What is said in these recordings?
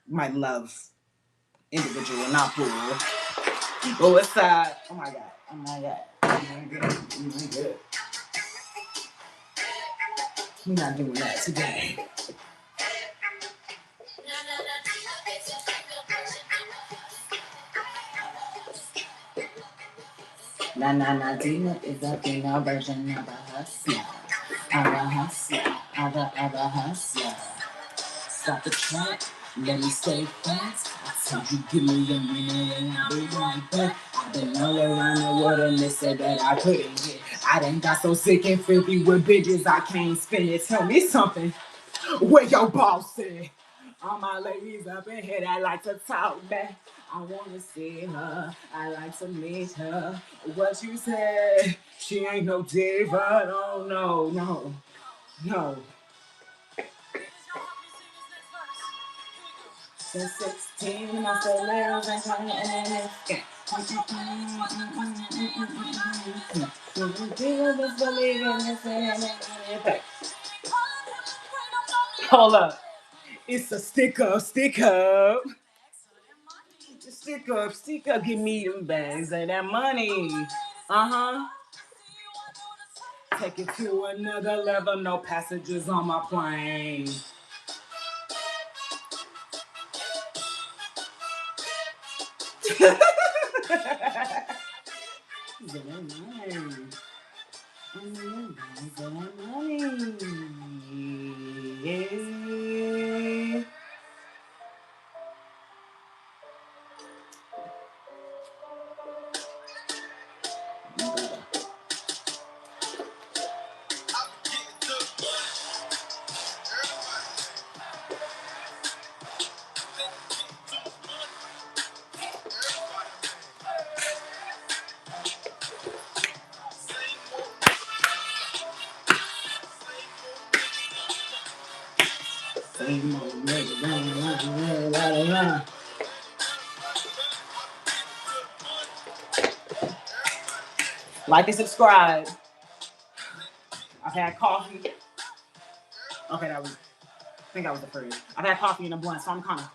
my love individual, not pool. But what's that? Oh my god. Oh my god. Oh my god. Oh my god. We're not doing that today. Na na na Dina is a female version of a hustler. Of a hustler. Of a hustler. Stop the track. Let me stay fast. I told you give me the money and I'll be right back. I've been all around the world and they said that I couldn't get. I done got so sick and filthy with bitches I can't spend it. Tell me something. Where your boss at? All my ladies up in here that like to talk back. I wanna see her. I like to meet her. What you said? She ain't no diva. No, no, no, no. Since 16, my stilettos ain't coming in this. Hold up. It's a stick up, stick up. Stick up, give me them bags and that money. Uh-huh. Take it to another level, no passengers on my plane. Yeah. Like and subscribe. I've had coffee. Okay, I think that was the first. I've had coffee in a blunt, so I'm kind of.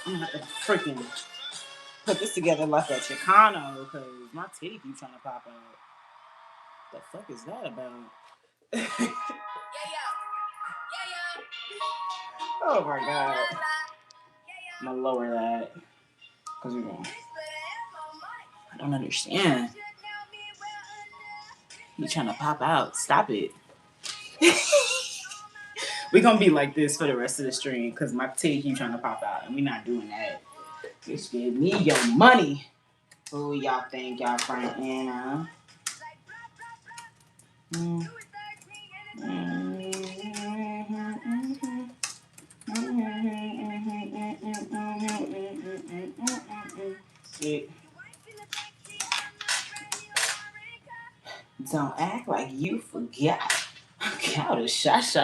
I'm gonna have to freaking put this together like a Chicano because my titty keep trying to pop out. The fuck is that about? Oh my god. I'm gonna lower that. Because I don't understand. You trying to pop out. Stop it. We're gonna be like this for the rest of the stream because my titty keep trying to pop out and we're not doing that. Just give me your money. Who y'all think y'all frontin', huh? Shit. Don't act like you forgot. Count the shots,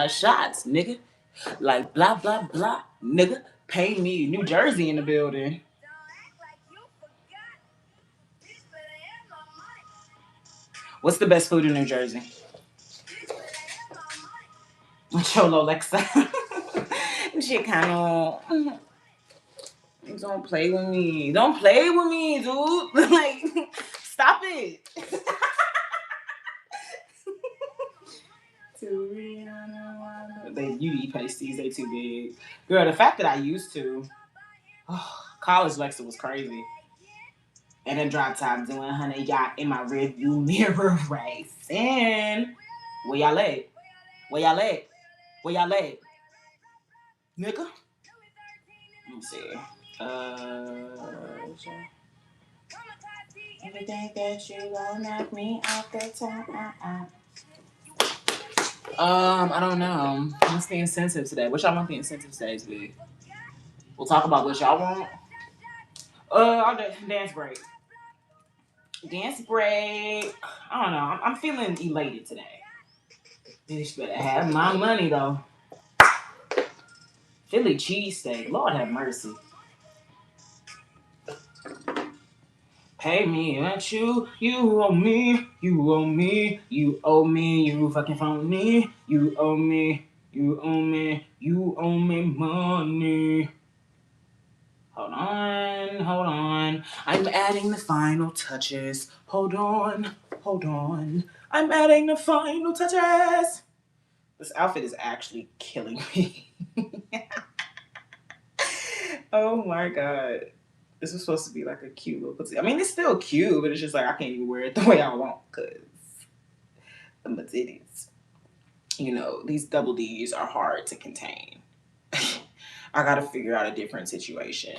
nigga. Like blah blah blah, nigga. Pay me. New Jersey in the building. What's the best food in New Jersey? Cholo Lexa. Shit kind of. Don't play with me. Don't play with me, dude. Like, stop it. You eat pasties, they too big. Girl, the fact that I used to. Oh, college Lexa was crazy. And then drop top doing 100 yacht in my rearview mirror racing. Where y'all at? Where y'all at? Where y'all at? Nigga? Let me see. Everything that you gon' knock me off the top. I don't know. What's the incentive today? What y'all want the incentive today to be? We'll talk about what y'all want. I'll do dance break. Dance break. I don't know. I'm feeling elated today. Bitch better have my money though. Philly cheesesteak. Lord have mercy. Pay me, not you. You owe me. You owe me. You owe me. You fucking phony. You owe me. You owe me. You owe me money. Hold on, hold on. I'm adding the final touches. Hold on, hold on. I'm adding the final touches. This outfit is actually killing me. Oh my god. This was supposed to be like a cute little pussy. I mean, it's still cute, but it's just like I can't even wear it the way I want because my titties. You know, these double D's are hard to contain. I gotta figure out a different situation.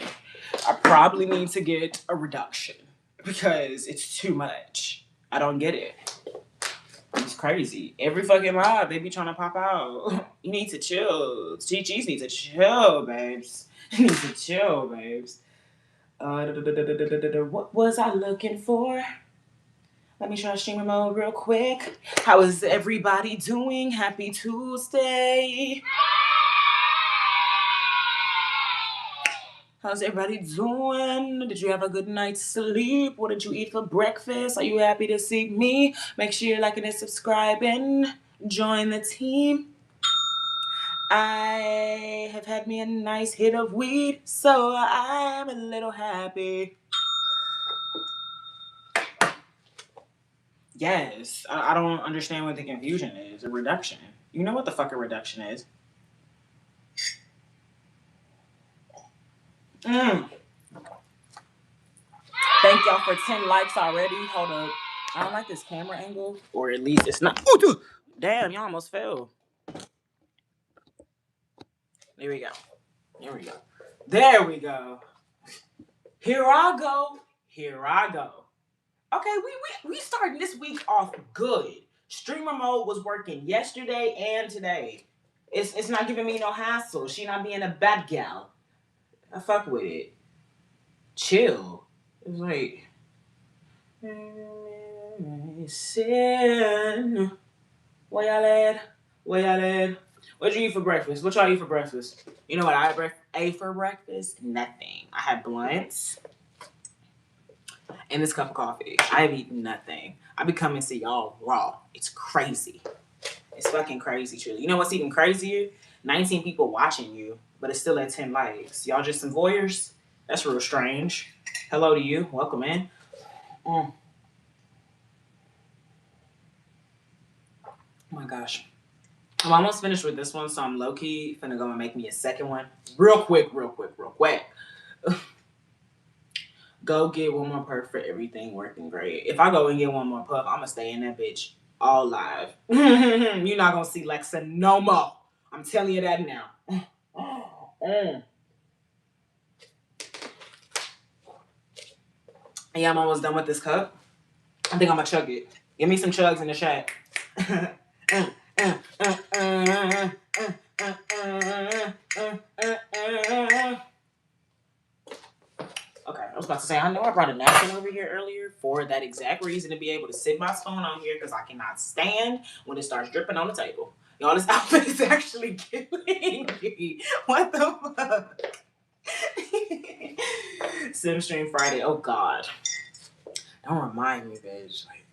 I probably need to get a reduction because it's too much. I don't get it. It's crazy. Every fucking live, they be trying to pop out. You need to chill. GGs need to chill, babes. You need to chill, babes. What was I looking for? Let me try streamer mode real quick. How is everybody doing? Happy Tuesday. How's everybody doing? Did you have a good night's sleep? What did you eat for breakfast? Are you happy to see me? Make sure you're liking and subscribing. Join the team. I have had me a nice hit of weed, so I'm a little happy. Yes, I don't understand what the confusion is. A reduction. You know what the fuck a reduction is. Thank y'all for 10 likes already. Hold up. I don't like this camera angle. Or at least it's not. Ooh, dude. Damn, y'all almost fell. There we go. There we go. There we go. Here I go. Here I go. Okay, we starting this week off good. Streamer mode was working yesterday and today. It's not giving me no hassle. She not being a bad gal. I fuck with it. Chill. It's like sin. Where y'all at? Where y'all at? What'd you eat for breakfast? What y'all eat for breakfast? You know what I ate for breakfast? Nothing. I had blunts and this cup of coffee. I have eaten nothing. I be coming to y'all raw. It's crazy. It's fucking crazy, truly. You know what's even crazier? 19 people watching you, but it's still at 10 likes. Y'all just some voyeurs? That's real strange. Hello to you. Welcome in. Oh my gosh. I'm almost finished with this one, so I'm low-key finna go and make me a second one. Real quick. Go get one more puff for everything working great. If I go and get one more puff, I'm gonna stay in that bitch all live. You're not gonna see Lexa no more. I'm telling you that now. Yeah, I'm almost done with this cup. I think I'm gonna chug it. Give me some chugs in the chat. Okay, I was about to say, I know I brought a napkin over here earlier for that exact reason, to be able to sit my spoon on here because I cannot stand when it starts dripping on the table. Y'all, this outfit is actually killing me. What the fuck? Simstream Friday. Oh, God. Don't remind me, bitch. Like,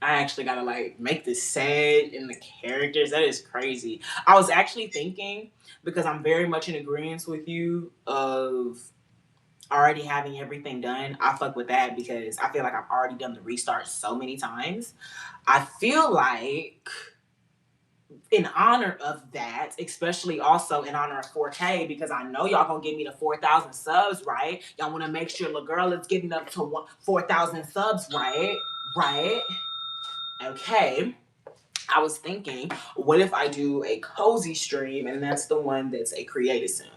I actually gotta, like, make this sad in the characters. That is crazy. I was actually thinking, because I'm very much in agreement with you of already having everything done. I fuck with that because I feel like I've already done the restart so many times. I feel like in honor of that, especially also in honor of 4K, because I know y'all gonna give me the 4,000 subs, right? Y'all wanna make sure the girl is getting up to 4,000 subs, right? Right? Okay. I was thinking, what if I do a cozy stream, and that's the one that's a creative sim?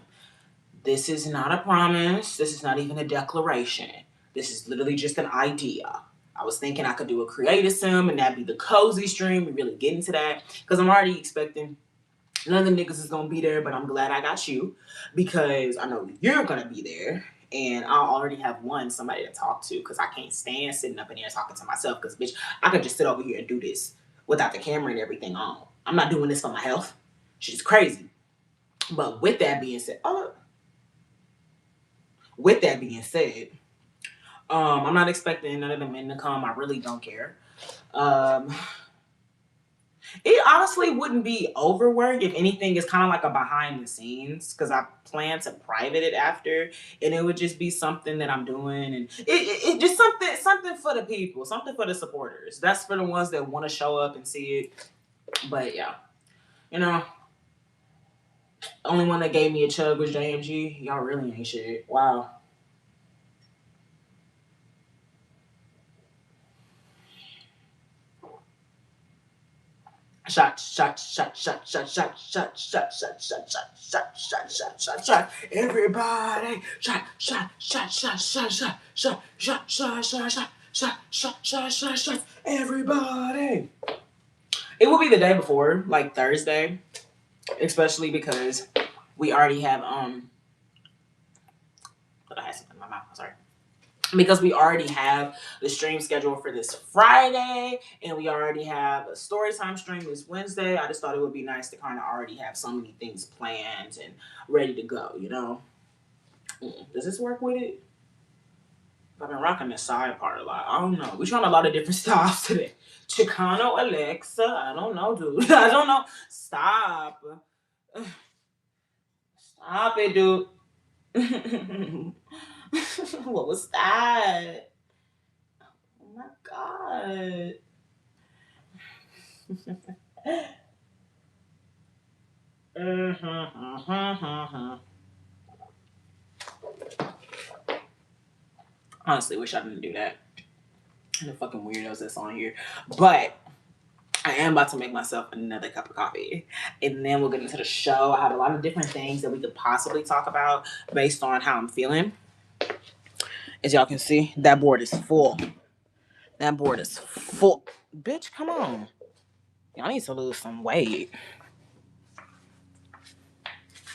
This is not a promise. This is not even a declaration. This is literally just an idea. I was thinking I could do a creative sim and that'd be the cozy stream. We really get into that because I'm already expecting none of the niggas is gonna be there, but I'm glad I got you because I know you're gonna be there. And I already have somebody to talk to because I can't stand sitting up in there talking to myself because, bitch, I could just sit over here and do this without the camera and everything on. I'm not doing this for my health. She's crazy. But with that being said, I'm not expecting none of the men to come. I really don't care. Um, it honestly wouldn't be overwork. If anything, it's kind of like a behind the scenes because I plan to private it after, and it would just be something that I'm doing, and it just something for the people, something for the supporters. That's for the ones that want to show up and see it. But yeah, you know, only one that gave me a chug was JMG. Y'all really ain't shit. Wow. Shot, shot, shot, shot, shot, shot, shot, shot, shot, shot, shot, shot, shot, shot, shot, shot. Everybody, shot, shot, shot, shot, shot, shot, shot, shot, shot, shot, shot, shot, shot, shot, shot, shot. Everybody. It will be the day before, like Thursday, especially because we already have I had something in my mouth. Sorry. Because we already have the stream scheduled for this Friday and we already have a story time stream this Wednesday. I just thought it would be nice to kind of already have so many things planned and ready to go, you know? Does this work with it? I've been rocking the side part a lot. I don't know. We're trying a lot of different styles today. Chicano Alexa. I don't know, dude. I don't know. Stop. Stop it, dude. What was that? Oh my god. Honestly, wish I didn't do that. The fucking weirdos that's on here. But I am about to make myself another cup of coffee. And then we'll get into the show. I have a lot of different things that we could possibly talk about based on how I'm feeling. As y'all can see, that board is full. That board is full. Bitch, come on. Y'all need to lose some weight.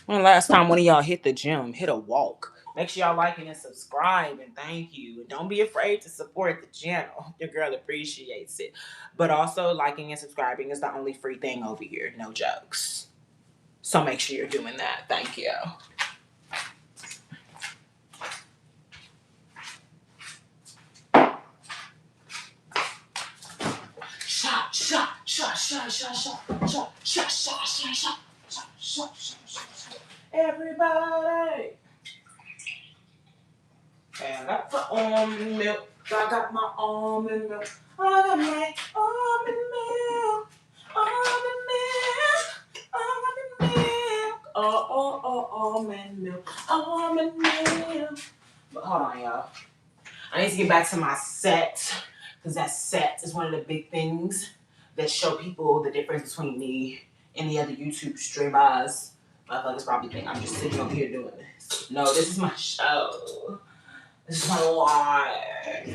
When last time one of y'all hit the gym, hit a walk. Make sure y'all like and subscribe and thank you. And don't be afraid to support the channel. Your girl appreciates it. But also liking and subscribing is the only free thing over here. No jokes. So make sure you're doing that. Thank you. Shot, shot, shot, shot, shot, shot, shot, shot, shot, shot, shot, shot, shot, shot, shot. Everybody. And I got the almond milk. I got my almond milk. I got my almond milk. Almond milk. Almond milk. Almond milk. Almond milk. But hold on, y'all. I need to get back to my set. Because that set is one of the big things that show people the difference between me and the other YouTube streamers. Motherfuckers probably think I'm just sitting over here doing this. No, this is my show. This is my life.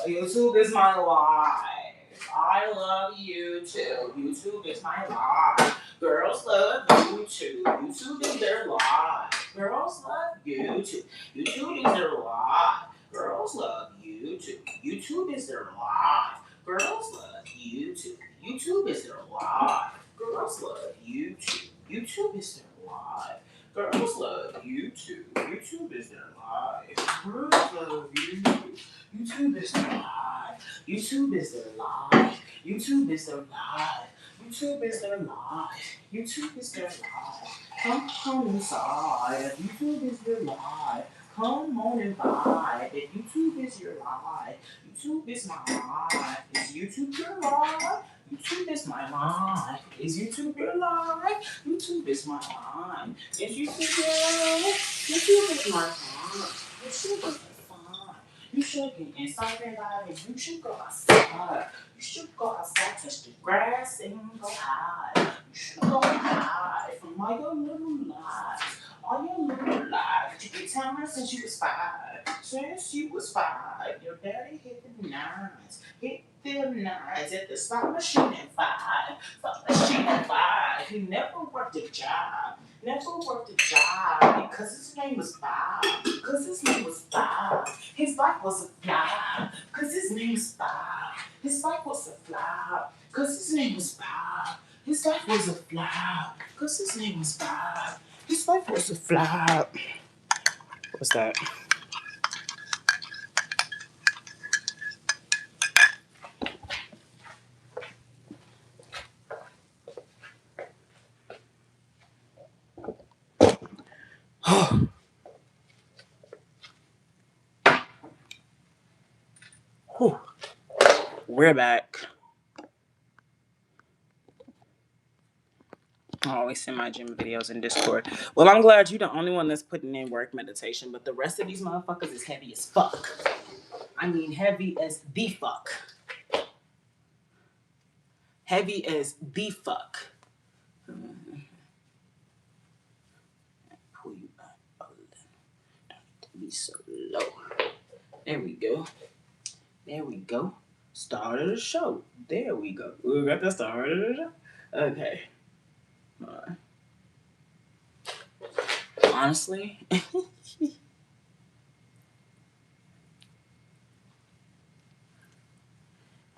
YouTube is my life. I love YouTube. YouTube is my life. Girls love YouTube. YouTube is their life. Girls love YouTube. YouTube is their life. Girls love YouTube. YouTube is their life. Girls love YouTube. YouTube is their life. Girls love YouTube. YouTube is their life. Girls love YouTube. YouTube is their life. Girls love YouTube. YouTube is their life. YouTube is their life. YouTube is their life. YouTube is their life. YouTube is their life. Come inside. YouTube is their life. Come on and vibe. If YouTube is your life, YouTube is my life. Is YouTube your life? YouTube is my life. Is YouTube your life? YouTube is my life. Is YouTube your life? YouTube is my life. YouTube is fun. You should get inside your life. You should go outside. You should go outside, touch the grass, and go high. You should go high from all your little lives. All your little life. You get time since you was 5. Since you was 5, your daddy hit the nines. Hit them nines at the slot machine at 5. Slot machine at 5. He never worked a job. Never worked a job because his name was Bob. Because his name was Bob. His life was a fly. Because his name was Bob. His life was a fly. Because his name was Bob. His life was a fly. Because his name was Bob. His life was a fly. What was that? We're back. I always send my gym videos in Discord. Well, I'm glad you're the only one that's putting in work meditation, but the rest of these motherfuckers is heavy as fuck. I mean, heavy as the fuck. Heavy as the fuck. Pull you back a little. Don't need to be so low. There we go. There we go. Start of the show. There we go. We got the start of the show. Okay. Honestly, I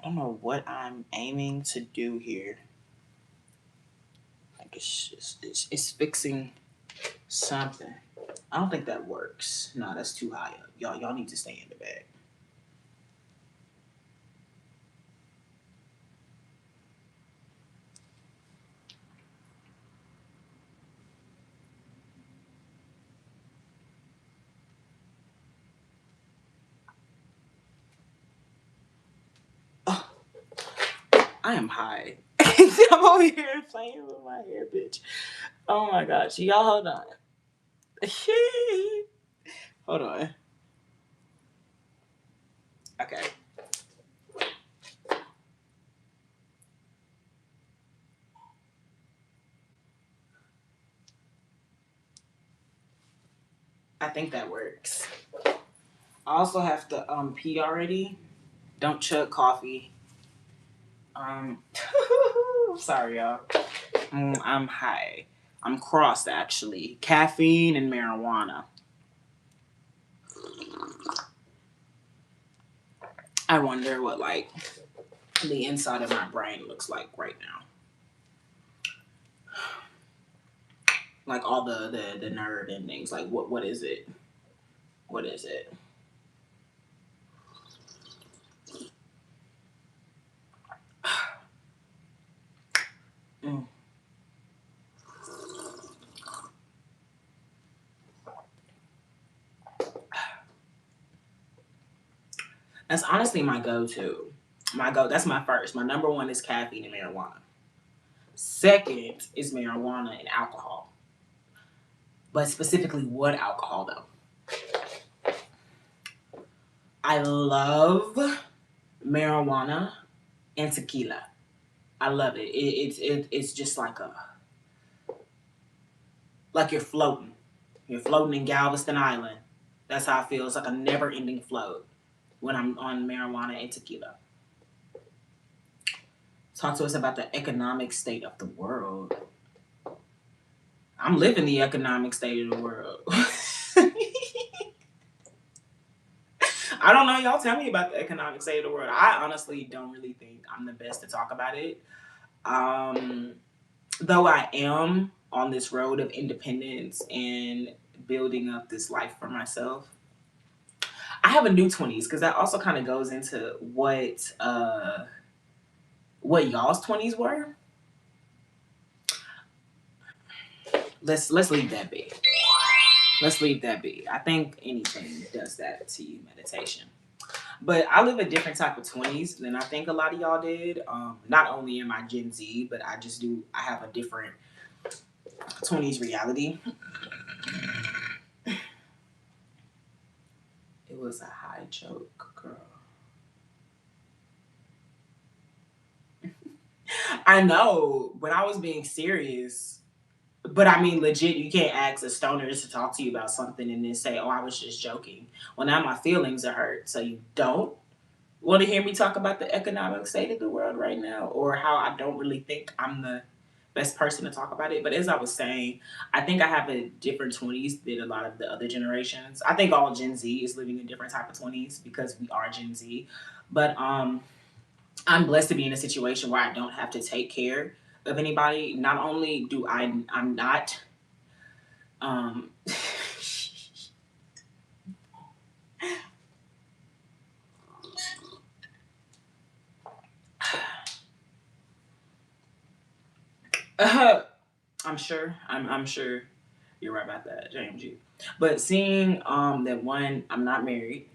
don't know what I'm aiming to do here. Like it's fixing something. I don't think that works. No, that's too high up. Y'all need to stay in the bag. Oh, I am high. I'm over here playing with my hair, bitch. Oh my gosh. Y'all hold on. Hold on. Okay. I think that works. I also have to pee already. Don't chug coffee. Sorry y'all. I'm high. I'm crossed actually. Caffeine and marijuana. I wonder what like the inside of my brain looks like right now. Like all the nerve endings. Like what is it? What is it? Mm. That's honestly my go-to. That's my first. My number one is caffeine and marijuana. Second is marijuana and alcohol. But specifically what alcohol though? I love marijuana and tequila. I love it. It's just like you're floating. You're floating in Galveston Island. That's how I feel. It's like a never-ending float when I'm on marijuana and tequila. Talk to us about the economic state of the world. I'm living the economic state of the world. I don't know. Y'all tell me about the economic state of the world. I honestly don't really think I'm the best to talk about it. Though I am on this road of independence and building up this life for myself, I have a new 20s because that also kind of goes into what y'all's 20s were. Let's leave that be. Let's leave that be. I think anything does that to you, meditation. But I live a different type of 20s than I think a lot of y'all did. Not only am I Gen Z, but I have a different 20s reality. It was a high joke, girl. I know, but I was being serious. But I mean, legit, you can't ask a stoner to talk to you about something and then say, oh, I was just joking. Well, now my feelings are hurt. So you don't want to hear me talk about the economic state of the world right now or how I don't really think I'm the best person to talk about it. But as I was saying, I think I have a different 20s than a lot of the other generations. I think all Gen Z is living a different type of 20s because we are Gen Z. But I'm blessed to be in a situation where I don't have to take care of anybody. Not only do I'm not um I'm sure you're right about that, James G. But seeing that one, I'm not married,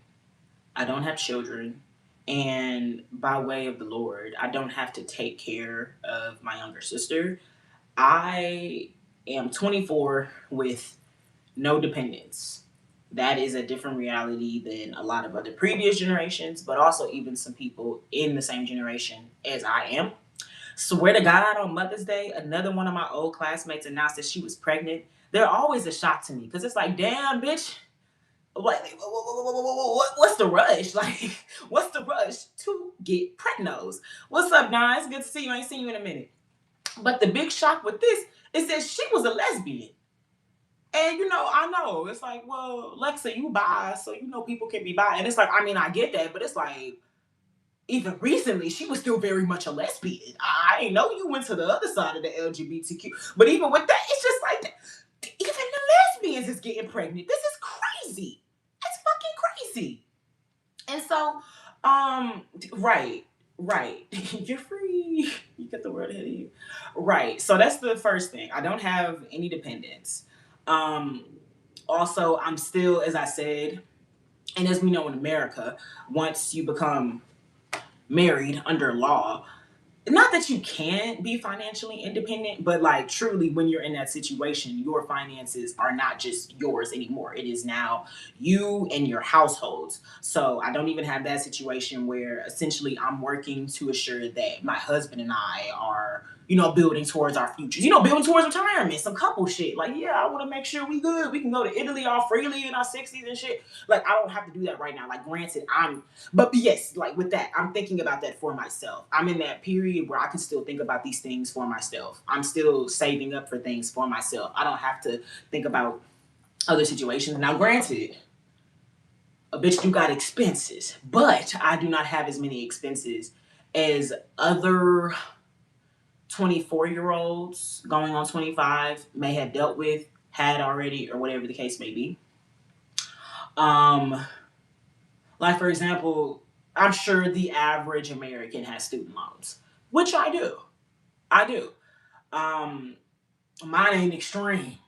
I don't have children, And by way of the Lord, I don't have to take care of my younger sister. I am 24 with no dependents. That is a different reality than a lot of other previous generations, but also even some people in the same generation as I am. Swear to God, on Mother's Day, another one of my old classmates announced that she was pregnant. They're always a shock to me because it's like, damn, bitch, what's the rush? Like, what's the rush to get pregnos? What's up, guys? Good to see you. I ain't seen you in a minute. But the big shock with this is that she was a lesbian. And I know it's like, well, Lexa, you bi, so people can be bi, and it's like, I mean, I get that, but it's like, even recently, she was still very much a lesbian. I ain't know you went to the other side of the LGBTQ, but even with that, it's just like, even the lesbians is getting pregnant. This is crazy. It's fucking crazy. And so, right, right. You're free. You get the word ahead of you. Right. So that's the first thing. I don't have any dependents. Um, Also, I'm still, as I said, and as we know in America, once you become married under law, not that you can't be financially independent, but like truly when you're in that situation, your finances are not just yours anymore. It is now you and your households. So I don't even have that situation where essentially I'm working to assure that my husband and I are, building towards our futures, building towards retirement, some couple shit. Like, yeah, I want to make sure we good. We can go to Italy all freely in our 60s and shit. Like, I don't have to do that right now. Like, granted, but yes, like with that, I'm thinking about that for myself. I'm in that period where I can still think about these things for myself. I'm still saving up for things for myself. I don't have to think about other situations. Now, granted, a bitch do got expenses, but I do not have as many expenses as other 24-year-olds going on 25 may have dealt with, had already, or whatever the case may be. Like, for example, I'm sure the average American has student loans, which I do. I do. Um, Mine ain't extreme.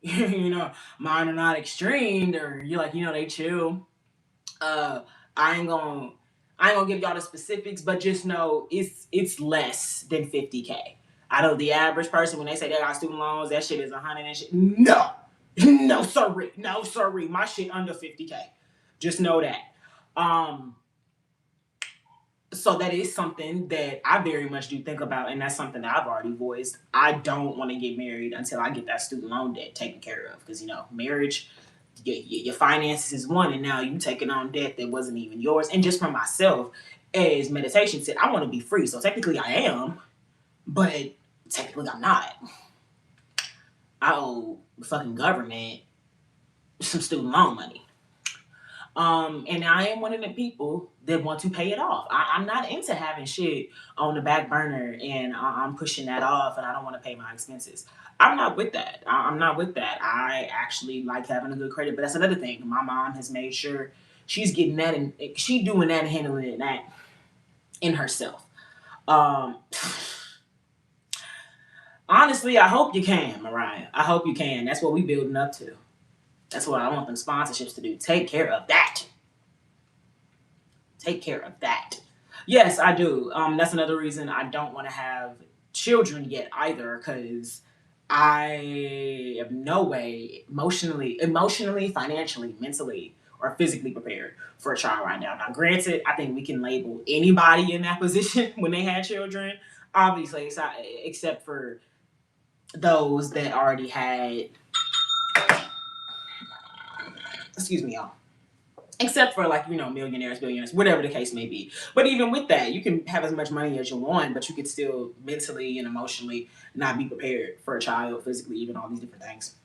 Mine are not extreme. Or you're like, they chill. Uh, I ain't gonna, I ain't gonna give y'all the specifics, but just know it's less than 50K. I know the average person when they say they got student loans, that shit is 100 and shit. No, no sorry, no sorry. My shit under 50K. Just know that. Um, so that is something that I very much do think about, and that's something that I've already voiced. I don't want to get married until I get that student loan debt taken care of, because marriage, your finances is one, and now you taking on debt that wasn't even yours. And just for myself, as meditation said, I want to be free. So technically, I am, but technically, I'm not. I owe the fucking government some student loan money. And I am one of the people that want to pay it off. I'm not into having shit on the back burner and I'm pushing that off and I don't want to pay my expenses. I'm not with that. I'm not with that. I actually like having a good credit, but that's another thing. My mom has made sure she's getting that and she doing that and handling that in herself. Um, Honestly, I hope you can, Mariah. I hope you can. That's what we building up to. That's what I want them sponsorships to do. Take care of that. Take care of that. Yes, I do. That's another reason I don't want to have children yet either, because I have no way emotionally, financially, mentally, or physically prepared for a child right now. Now, granted, I think we can label anybody in that position when they had children, obviously, except for those that already had. Excuse me, y'all. Except for millionaires, billionaires, whatever the case may be. But even with that, you can have as much money as you want, but you could still mentally and emotionally not be prepared for a child, physically, even all these different things.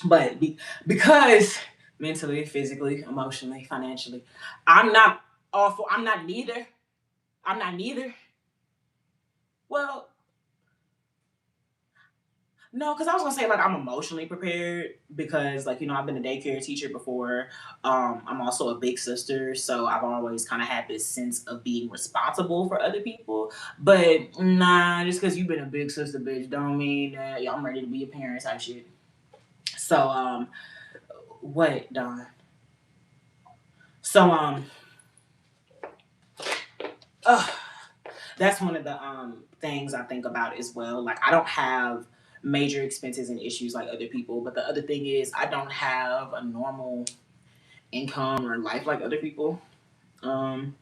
But because mentally, physically, emotionally, financially, I'm not awful. I'm not neither. I'm not neither. Well, no, because I was gonna say, like, I'm emotionally prepared because, like, I've been a daycare teacher before. I'm also a big sister, so I've always kind of had this sense of being responsible for other people. But nah, just because you've been a big sister, bitch, don't mean that I'm ready to be a parent type shit. So what, Don? So that's one of the things I think about as well. Like, I don't have major expenses and issues like other people, but the other thing is I don't have a normal income or life like other people. Um,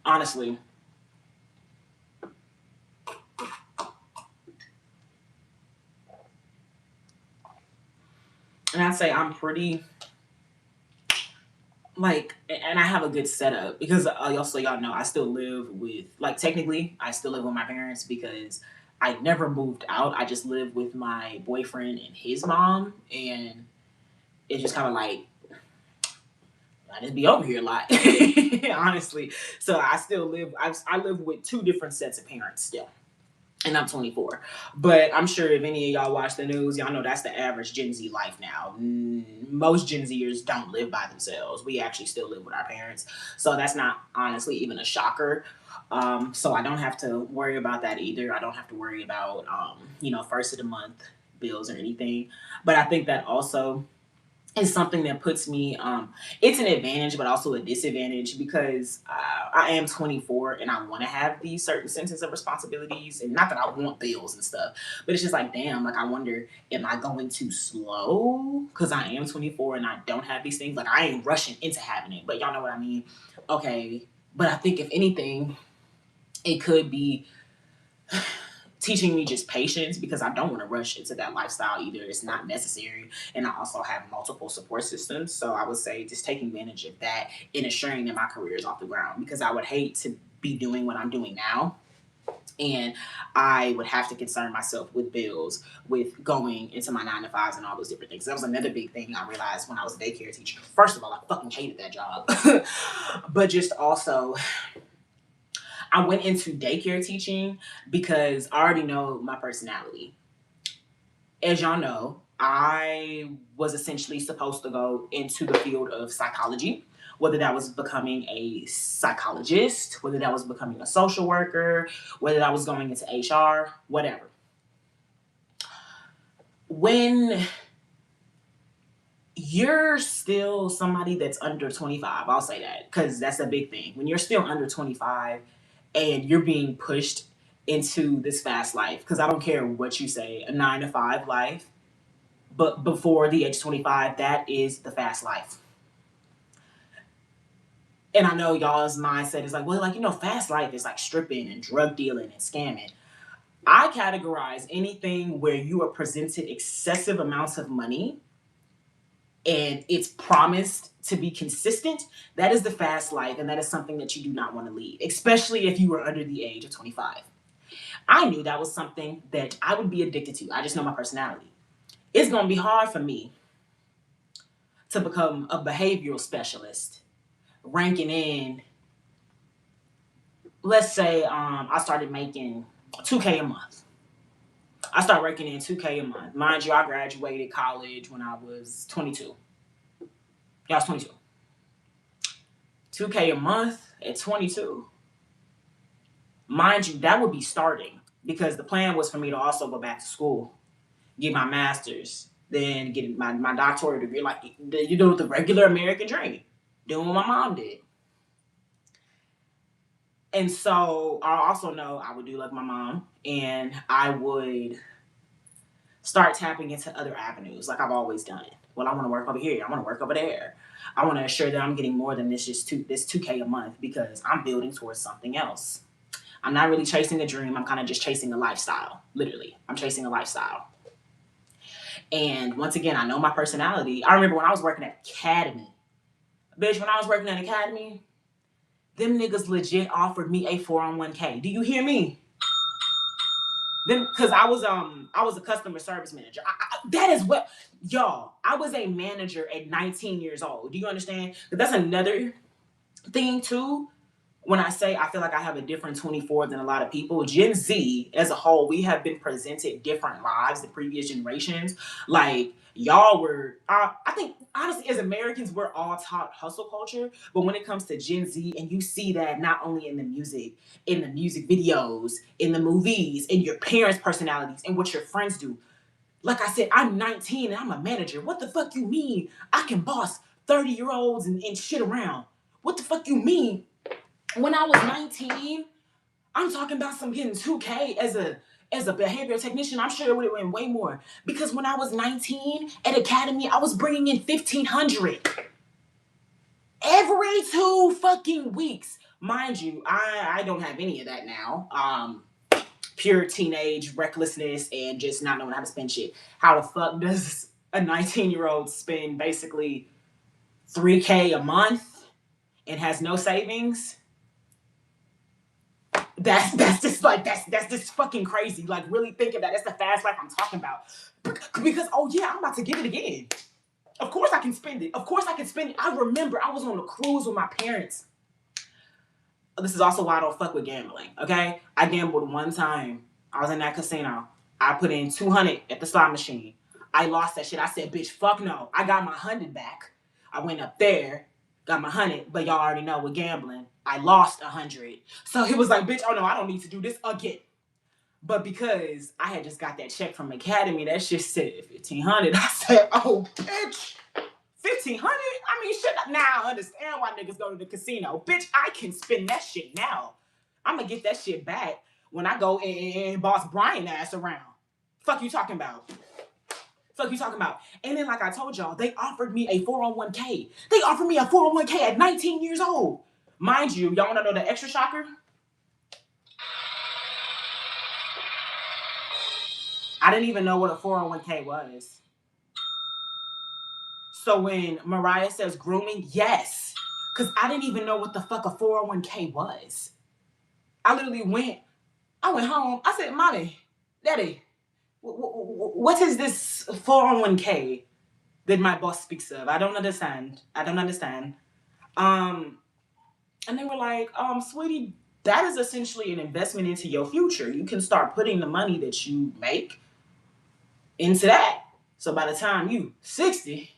honestly, and I'd say I'm pretty like, and I have a good setup because also y'all know I still live with, like, technically I still live with my parents because I never moved out. I just live with my boyfriend and his mom, and it's just kind of like I just be over here a lot, honestly. So I still live. I live with two different sets of parents still, and I'm 24. But I'm sure if any of y'all watch the news, y'all know that's the average Gen Z life now. Most Gen Zers don't live by themselves. We actually still live with our parents, so that's not honestly even a shocker. So I don't have to worry about that either. I don't have to worry about first of the month bills or anything. But I think that also is something that puts me it's an advantage but also a disadvantage because I am 24 and I want to have these certain senses of responsibilities, and not that I want bills and stuff, but it's just like, damn, like I wonder, am I going too slow because I am 24 and I don't have these things? Like, I ain't rushing into having it, but y'all know what I mean. Okay, but I think if anything it could be teaching me just patience because I don't want to rush into that lifestyle either. It's not necessary. And I also have multiple support systems. So I would say just taking advantage of that and ensuring that my career is off the ground, because I would hate to be doing what I'm doing now. And I would have to concern myself with bills, with going into my 9 to 5s and all those different things. That was another big thing I realized when I was a daycare teacher. First of all, I fucking hated that job. But just also, I went into daycare teaching because I already know my personality. As y'all know, I was essentially supposed to go into the field of psychology, whether that was becoming a psychologist, whether that was becoming a social worker, whether that was going into HR, whatever. When you're still somebody that's under 25, I'll say that because that's a big thing. When you're still under 25 and you're being pushed into this fast life, because I don't care what you say, a 9 to 5 life, but before the age of 25, that is the fast life. And I know y'all's mindset is like, well, like, fast life is like stripping and drug dealing and scamming. I categorize anything where you are presented excessive amounts of money and it's promised to be consistent. That is the fast life, and that is something that you do not want to lead, especially if you were under the age of 25. I knew that was something that I would be addicted to. I just know my personality. It's going to be hard for me to become a behavioral specialist, ranking in, let's say I started making 2K a month. I started raking in 2K a month. Mind you, I graduated college when I was 22. Yeah, I was 22. 2K a month at 22. Mind you, that would be starting because the plan was for me to also go back to school, get my master's, then get my doctorate degree, like, the regular American dream, doing what my mom did. And so I also know I would do like my mom, and I would start tapping into other avenues like I've always done. Well, I want to work over here. I want to work over there. I want to ensure that I'm getting more than this 2K a month because I'm building towards something else. I'm not really chasing a dream. I'm kind of just chasing a lifestyle. Literally, I'm chasing a lifestyle. And once again, I know my personality. I remember when I was working at Academy. Bitch, when I was working at Academy, them niggas legit offered me a 401k. Do you hear me? Then, because I was a customer service manager. That is what, y'all, I was a manager at 19 years old. Do you understand? But that's another thing too. When I say I feel like I have a different 24 than a lot of people, Gen Z as a whole, we have been presented different lives than previous generations. Like, y'all were, I think, honestly, as Americans, we're all taught hustle culture. But when it comes to Gen Z, and you see that not only in the music videos, in the movies, in your parents' personalities, and what your friends do. Like I said, I'm 19 and I'm a manager. What the fuck you mean I can boss 30-year-olds and shit around? What the fuck you mean When I was 19, I'm talking about some getting 2K as a behavioral technician. I'm sure it would have went way more. Because when I was 19 at Academy, I was bringing in 1,500 every 2 fucking weeks. Mind you, I don't have any of that now. Pure teenage recklessness and just not knowing how to spend shit. How the fuck does a 19-year-old spend basically 3K a month and has no savings? That's just like that's just fucking crazy. Like really think of that. That's the fast life I'm talking about. Because oh yeah, I'm about to get it again. Of course I can spend it. Of course I can spend it. I remember I was on a cruise with my parents. This is also why I don't fuck with gambling. Okay, I gambled one time. I was in that casino. I put in 200 at the slot machine. I lost that shit. I said, bitch, fuck no. I got my 100 back. I went up there, got my 100, but y'all already know with gambling, I lost 100. So it was like, bitch, oh no, I don't need to do this again. But because I had just got that check from Academy, that shit said 1,500. I said, oh, bitch. 1,500? I mean, shit. Now I understand why niggas go to the casino. Bitch, I can spend that shit now. I'm gonna get that shit back when I go and boss Brian ass around. Fuck you talking about? Fuck you talking about? And then, like I told y'all, they offered me a 401k. They offered me a 401k at 19 years old. Mind you, y'all wanna know the extra shocker? I didn't even know what a 401k was. So when Mariah says grooming, yes. Because I didn't even know what the fuck a 401k was. I literally I went home. I said, Mommy, Daddy, what is this 401k that my boss speaks of? I don't understand. I don't understand. And they were like, sweetie, that is essentially an investment into your future. You can start putting the money that you make into that. So by the time you 60,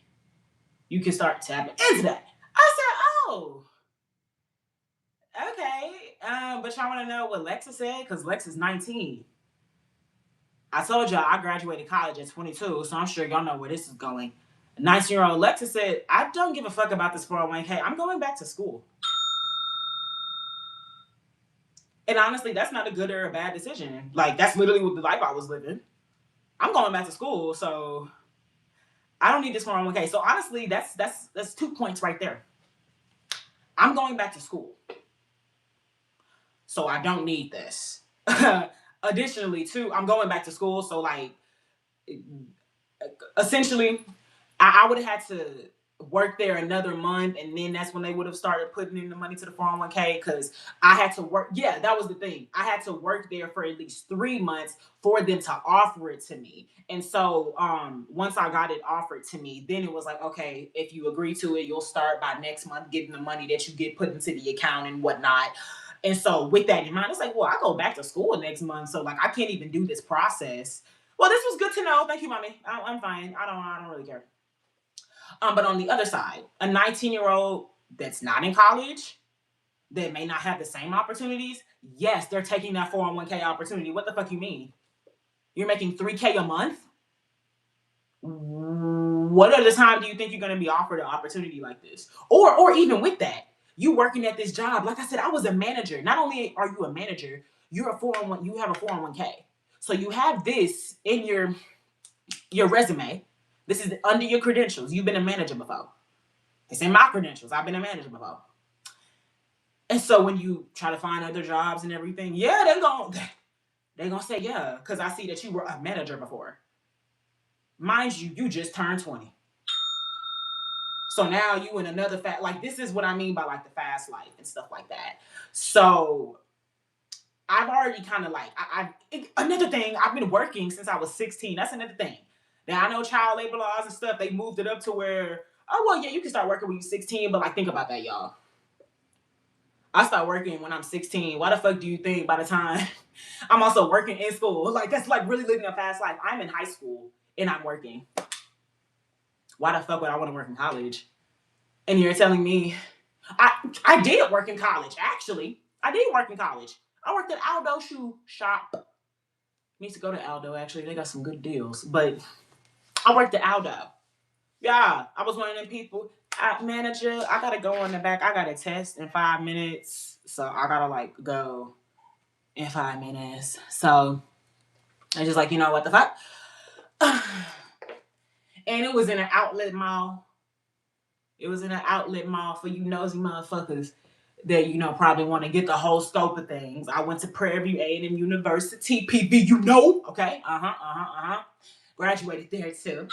you can start tapping into that. I said, oh, okay. But y'all want to know what Lexa said? Because Lexa's 19. I told y'all I graduated college at 22, so I'm sure y'all know where this is going. 19-year-old Lexa said, I don't give a fuck about this 401k. I'm going back to school. And honestly, that's not a good or a bad decision. Like, that's literally what the life I was living. I'm going back to school, so I don't need this 401k. So honestly, that's 2 points right there. I'm going back to school. So I don't need this. Additionally, too, I'm going back to school, so like essentially I would have had to work there another month, and then that's when they would have started putting in the money to the 401k because I had to work. Yeah, that was the thing. I had to work there for at least 3 months for them to offer it to me. And so once I got it offered to me, then it was like, okay, if you agree to it, you'll start by next month getting the money that you get put into the account and whatnot. And so with that in mind, it's like, well, I go back to school next month, so like I can't even do this process. Well, this was good to know. Thank you, mommy. I'm fine. I don't really care. But on the other side, a 19-year-old that's not in college, that may not have the same opportunities, yes, they're taking that 401k opportunity. What the fuck you mean? You're making 3K a month? What other time do you think you're going to be offered an opportunity like this? Or even with that, you working at this job. Like I said, I was a manager. Not only are you a manager, you're a 401, you have a 401k. So you have this in your resume. This is under your credentials. You've been a manager before. It's in my credentials. I've been a manager before. And so when you try to find other jobs and everything, yeah, they're gonna say yeah, because I see that you were a manager before. Mind you, you just turned 20. So now you in another like this is what I mean by like the fast life and stuff like that. So I've already kind of like another thing. I've been working since I was 16. That's another thing. Now I know child labor laws and stuff. They moved it up to where yeah, you can start working when you're 16. But like think about that, y'all. I start working when I'm 16. Why the fuck do you think by the time I'm also working in school? Like that's like really living a fast life. I'm in high school and I'm working. Why the fuck would I want to work in college? And you're telling me I did work in college, actually. I did work in college. I worked at Aldo Shoe Shop. Needs to go to Aldo, actually. They got some good deals. But I worked at Aldo. Yeah, I was one of them people. Manager, I gotta go on the back. I got a test in 5 minutes. So I gotta like go in 5 minutes. So I just like, you know what the fuck? And it was in an outlet mall. It was in an outlet mall for you nosy motherfuckers that, you know, probably want to get the whole scope of things. I went to Prairie View A&M University, PV, you know. Okay. Graduated there too.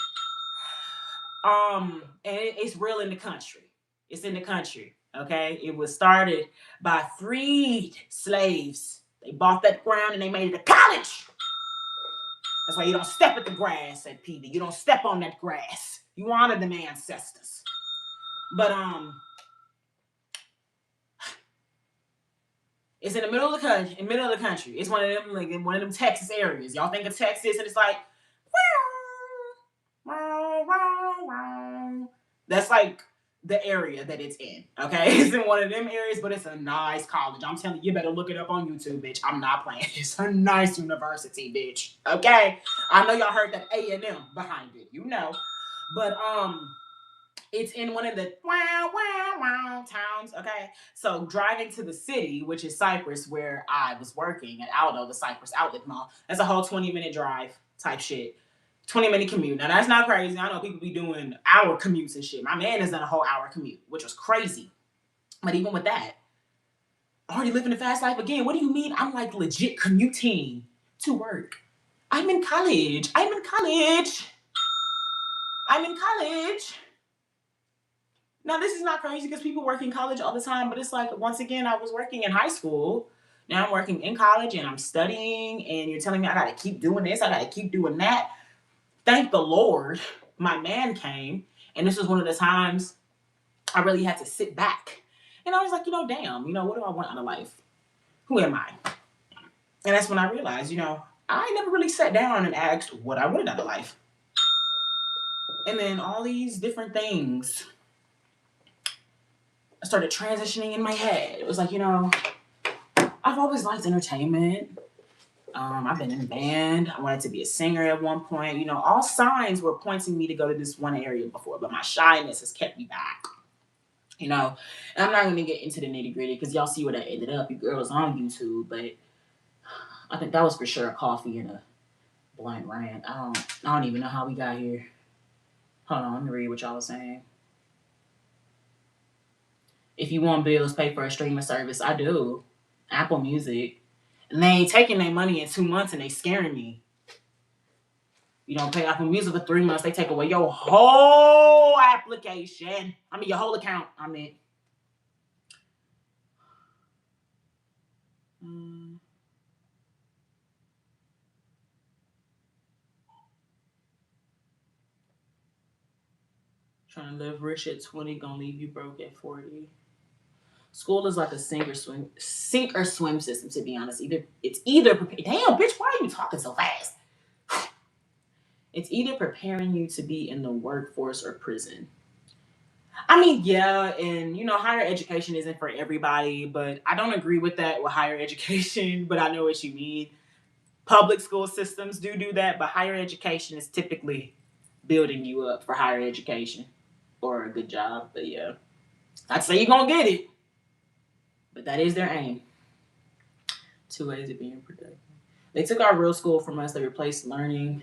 And it's real in the country. It's in the country. Okay. It was started by freed slaves. They bought that ground and they made it a college. That's why you don't step at the grass, said PV. You don't step on that grass. You honor them ancestors. But it's in the middle of the country. In the middle of the country. It's one of them, like in one of them Texas areas. Y'all think of Texas, and it's like, that's like the area that it's in. Okay, it's in one of them areas, but it's a nice college. I'm telling you, you better look it up on YouTube, bitch. I'm not playing. It's a nice university, bitch. Okay, I know y'all heard that A&M behind it. You know, but it's in one of the towns, okay? So driving to the city, which is Cypress, where I was working at Aldo, the Cypress Outlet Mall, that's a whole 20-minute drive type shit. 20-minute commute. Now, that's not crazy. I know people be doing hour commutes and shit. My man has done a whole hour commute, which was crazy. But even with that, already living the fast life again. What do you mean I'm like legit commuting to work? I'm in college. Now, this is not crazy because people work in college all the time, but it's like, once again, I was working in high school. Now I'm working in college and I'm studying, and you're telling me I got to keep doing this, I got to keep doing that. Thank the Lord, my man came, and this was one of the times I really had to sit back. And I was like, you know, damn, you know, what do I want out of life? Who am I? And that's when I realized, you know, I never really sat down and asked what I wanted out of life. And then all these different things I started transitioning in my head. It was like, you know, I've always liked entertainment. I've been in a band. I wanted to be a singer at one point. You know, all signs were pointing me to go to this one area before, but my shyness has kept me back. You know, and I'm not going to get into the nitty gritty because y'all see where that ended up. You girls on YouTube, but I think that was for sure a coffee and a blunt rant. I don't even know how we got here. Hold on, let me read what y'all was saying. If you want bills, pay for a streaming service. I do. Apple Music. And they ain't taking their money in 2 months and they scaring me. You don't pay Apple Music for 3 months, they take away your whole application. I mean, your whole account. I mean. Trying to live rich at 20, gonna leave you broke at 40. School is like a sink or swim system, to be honest. It's either damn bitch, why are you talking so fast? It's either preparing you to be in the workforce or prison. I mean, yeah, and you know, higher education isn't for everybody, but I don't agree with that with higher education, but I know what you mean. Public school systems do that, but higher education is typically building you up for higher education or a good job. But yeah, I'd say you're gonna get it, but that is their aim. 2 ways of being productive. They took our real school from us. They replaced learning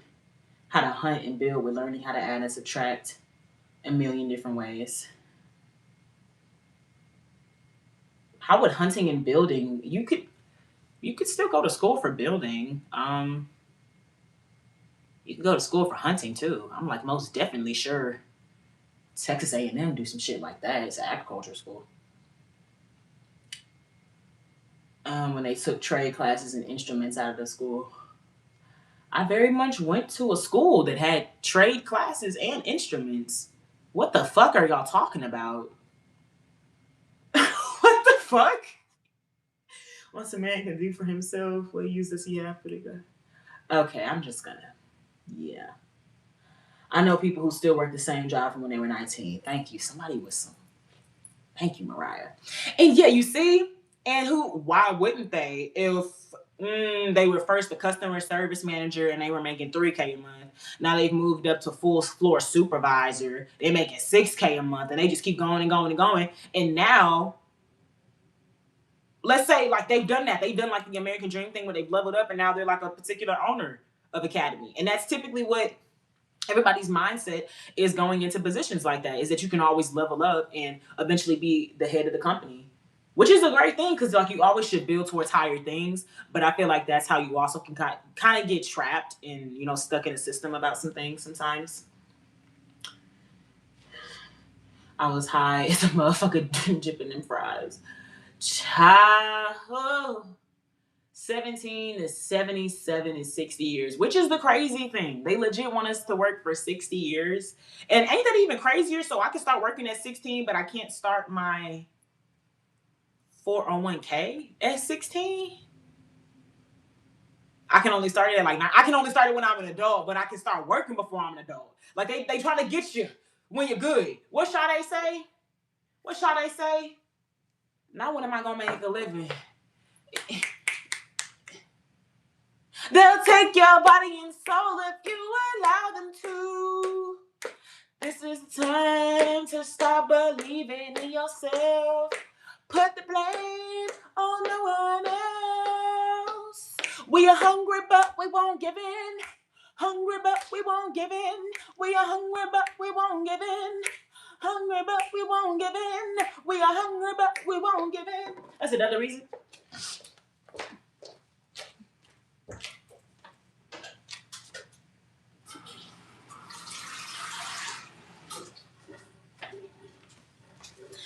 how to hunt and build with learning how to add and subtract a million different ways. How would hunting and building? You could still go to school for building. You can go to school for hunting too. I'm like most definitely sure Texas A&M do some shit like that. It's an agriculture school. When they took trade classes and instruments out of the school. I very much went to a school that had trade classes and instruments. What the fuck are y'all talking about? What the fuck? What's a man can do for himself, what use does he have for the guy? Okay, I'm just gonna, yeah. I know people who still work the same job from when they were 19. Thank you. Somebody with some. Thank you, Mariah. And yeah, you see, and why wouldn't they? If They were first the customer service manager and they were making 3K a month. Now they've moved up to full floor supervisor. They're making 6K a month and they just keep going and going and going. And now, let's say like they've done that. They've done like the American Dream thing where they've leveled up and now they're like a particular owner of Academy. And that's typically what everybody's mindset is going into positions like that, is that you can always level up and eventually be the head of the company, which is a great thing because like you always should build towards higher things. But I feel like that's how you also can kind of get trapped and, you know, stuck in a system about some things sometimes. I was high as a motherfucker dipping in fries. Child. 17 to 77 is 60 years, which is the crazy thing. They legit want us to work for 60 years. And ain't that even crazier? So I can start working at 16, but I can't start my 401k at 16. I can only start it at like 9. I can only start it when I'm an adult, but I can start working before I'm an adult. Like they trying to get you when you're good. What shall they say? What shall they say? Now when am I gonna make a living? They'll take your body and soul if you allow them to. This is the time to start believing in yourself. Put the blame on no one else. We are hungry, but we won't give in. Hungry, but we won't give in. We are hungry, but we won't give in. Hungry, but we won't give in. We are hungry, but we won't give in. That's another reason.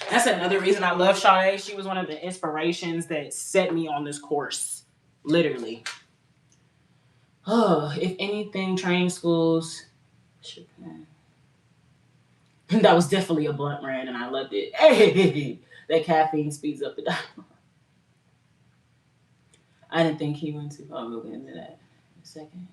That's another reason I love Sade. She was one of the inspirations that set me on this course. Literally. Oh, if anything, training schools. That was definitely a blunt rant and I loved it. Hey, that caffeine speeds up the dialogue. I didn't think he went to. Oh, we'll get into that in a second.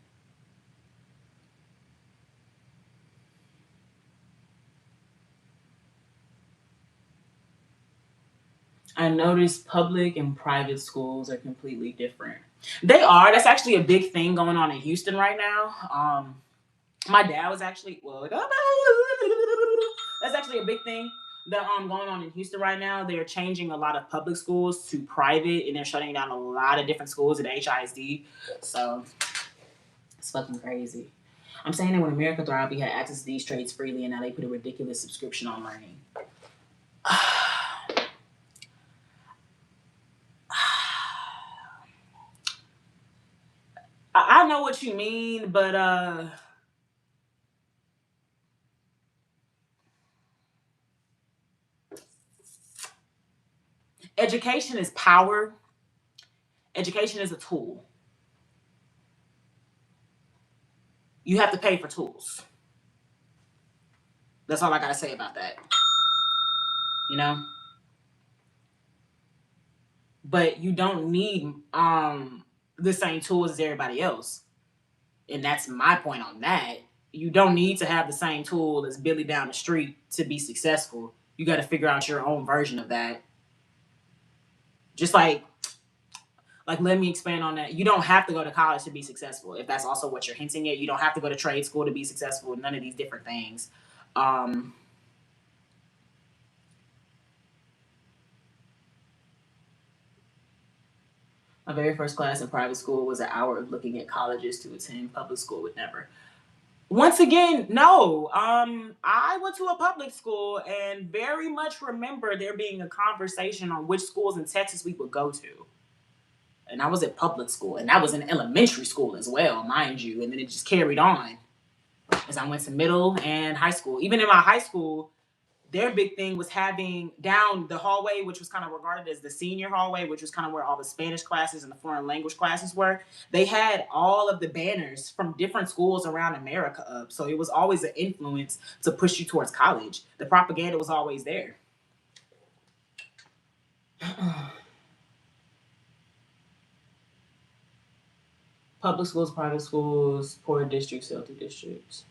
I noticed public and private schools are completely different. They are. That's actually a big thing going on in Houston right now. My dad was actually that's actually a big thing that going on in Houston right now. They're changing a lot of public schools to private, and they're shutting down a lot of different schools at HISD. So it's fucking crazy. I'm saying that when America thrived, we had access to these trades freely, and now they put a ridiculous subscription on learning. I know what you mean, but education is power. Education is a tool. You have to pay for tools. That's all I gotta say about that. You know? But you don't need the same tools as everybody else. And that's my point on that. You don't need to have the same tool as Billy down the street to be successful. You got to figure out your own version of that. Just like let me expand on that. You don't have to go to college to be successful. If that's also what you're hinting at, you don't have to go to trade school to be successful. None of these different things. My very first class in private school was an hour of looking at colleges to attend. Public school would never. Once again, no. I went to a public school and very much remember there being a conversation on which schools in Texas we would go to. And I was at public school, and that was in elementary school as well, mind you. And then it just carried on as I went to middle and high school. Even in my high school, their big thing was having down the hallway, which was kind of regarded as the senior hallway, which was kind of where all the Spanish classes and the foreign language classes were. They had all of the banners from different schools around America up. So it was always an influence to push you towards college. The propaganda was always there. Public schools, private schools, poor districts, healthy districts.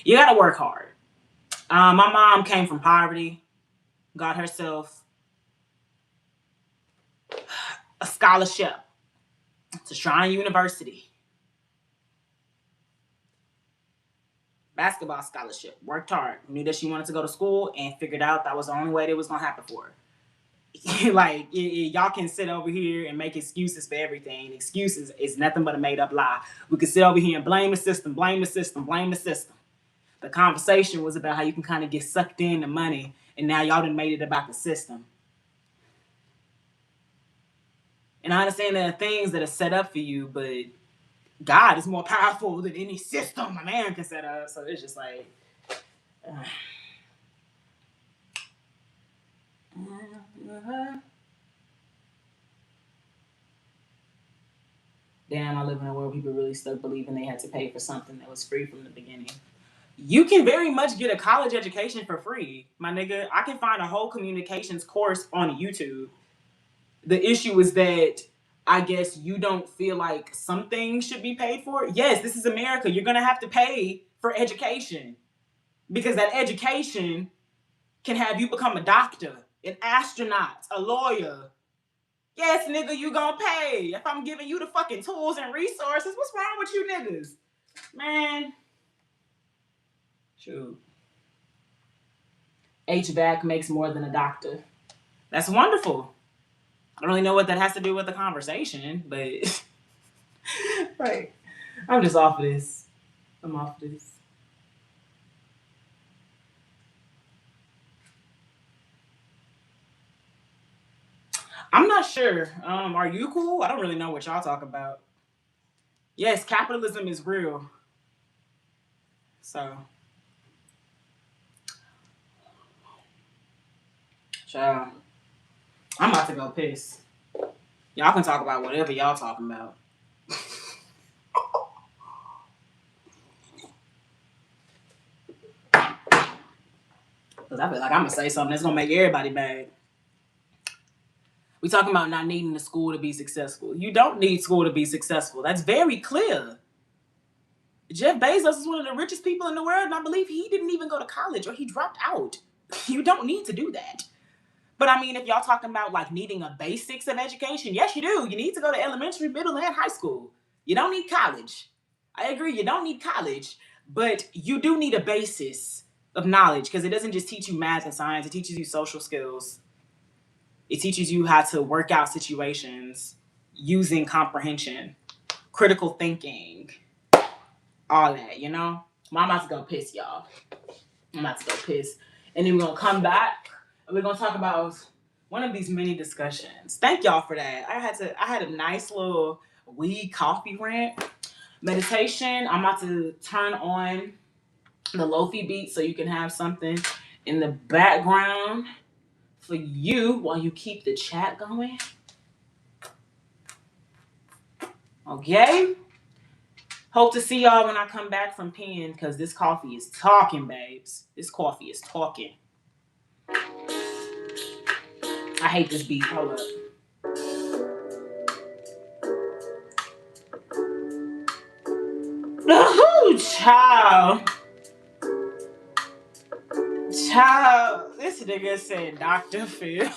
You gotta work hard. My mom came from poverty, got herself a scholarship to Shrine University. Basketball scholarship. Worked hard. Knew that she wanted to go to school and figured out that was the only way that was going to happen for her. Like, y'all can sit over here and make excuses for everything. Excuses is nothing but a made-up lie. We can sit over here and blame the system, blame the system, blame the system. The conversation was about how you can kind of get sucked into money, and now y'all done made it about the system. And I understand there are things that are set up for you, but God is more powerful than any system a man can set up. So it's just like... Damn, I live in a world where people really stuck believing they had to pay for something that was free from the beginning. You can very much get a college education for free, my nigga. I can find a whole communications course on YouTube. The issue is that I guess you don't feel like some things should be paid for. Yes, this is America. You're going to have to pay for education because that education can have you become a doctor, an astronaut, a lawyer. Yes, nigga, you gonna pay. If I'm giving you the fucking tools and resources, what's wrong with you niggas? Man. Shoot. HVAC makes more than a doctor. That's wonderful. I don't really know what that has to do with the conversation, but right. I'm just off of this. I'm off of this. I'm not sure. Are you cool? I don't really know what y'all talk about. Yes, capitalism is real. So, child, I'm about to go piss. Y'all can talk about whatever y'all talking about. Because I feel like I'm going to say something that's going to make everybody mad. We talking about not needing the school to be successful. You don't need school to be successful. That's very clear. Jeff Bezos is one of the richest people in the world, and I believe he didn't even go to college or he dropped out. You don't need to do that. But I mean, if y'all talking about like needing a basics of education, yes, you do. You need to go to elementary, middle, and high school. You don't need college. I agree, you don't need college, but you do need a basis of knowledge because it doesn't just teach you math and science, it teaches you social skills. It teaches you how to work out situations using comprehension, critical thinking, all that, you know? Well, I'm about to go piss, y'all. I'm about to go piss. And then we're going to come back and we're going to talk about one of these mini discussions. Thank y'all for that. I had a nice little weed coffee rant. Meditation. I'm about to turn on the lofi beat so you can have something in the background for you while you keep the chat going. Okay? Hope to see y'all when I come back from peeing because this coffee is talking, babes. This coffee is talking. I hate this beat. Hold up. Ooh, child. Child. This nigga said Dr. Phil.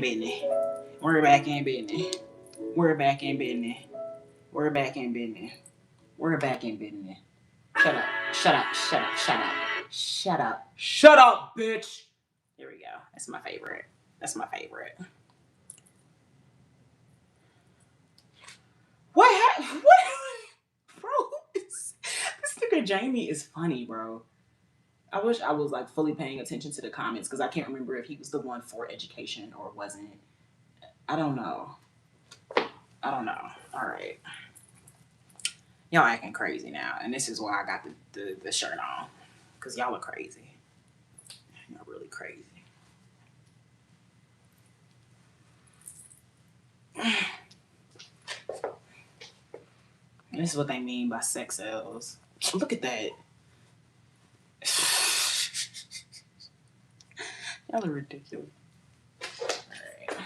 in business. We're back in business. We're back in business. We're back in business. We're back in business. Shut up. Shut up. Shut up. Shut up. Shut up. Shut up, bitch. Here we go. That's my favorite. That's my favorite. What? Bro, this nigga Jamie is funny, bro. I wish I was like fully paying attention to the comments because I can't remember if he was the one for education or wasn't. I don't know. All right. Y'all acting crazy now. And this is why I got the shirt on. Because y'all are crazy. Y'all really crazy. And this is what they mean by sex sells. Look at that. Y'all are ridiculous. Alright.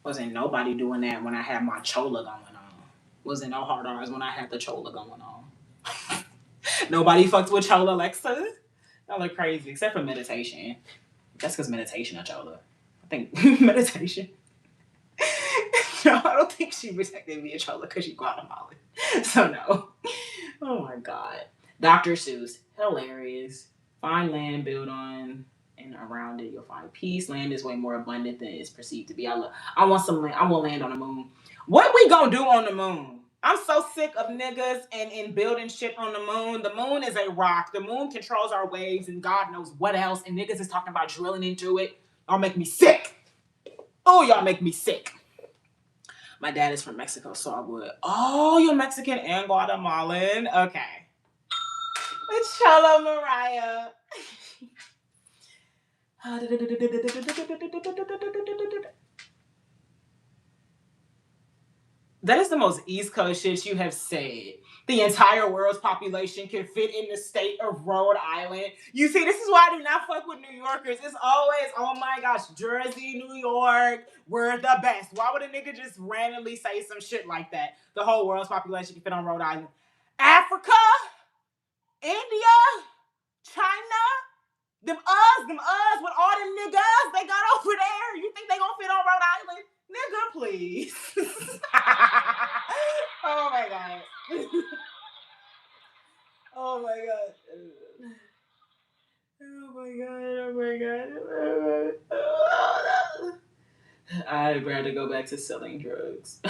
Wasn't nobody doing that when I had my chola going on. Wasn't no hard R's when I had the chola going on. Nobody fucked with chola, Alexa. Y'all are crazy, except for meditation. That's because meditation a chola. I think meditation. No, I don't think she rejected me a chola because she's Guatemalan. So no. Oh my god. Dr. Seuss, hilarious. Find land, build on, and around it you'll find peace. Land is way more abundant than it's perceived to be. I want some land. I want land on the moon. What we gonna do on the moon? I'm so sick of niggas and building shit on the moon. The moon is a rock. The moon controls our waves and God knows what else. And niggas is talking about drilling into it. Y'all make me sick. Oh, y'all make me sick. My dad is from Mexico, so I would. Oh, you're Mexican and Guatemalan. Okay. Cholo Mariah. That is the most East Coast shit you have said. The entire world's population can fit in the state of Rhode Island. You see, this is why I do not fuck with New Yorkers. It's always, oh my gosh, Jersey, New York, we're the best. Why would a nigga just randomly say some shit like that? The whole world's population can fit on Rhode Island. Africa, India, China, them us with all them niggas they got over there. You think they gonna fit on Rhode Island? Nigga, please. Oh my god. Oh my god. Oh my god. Oh my god. Oh, no. I'd rather go back to selling drugs.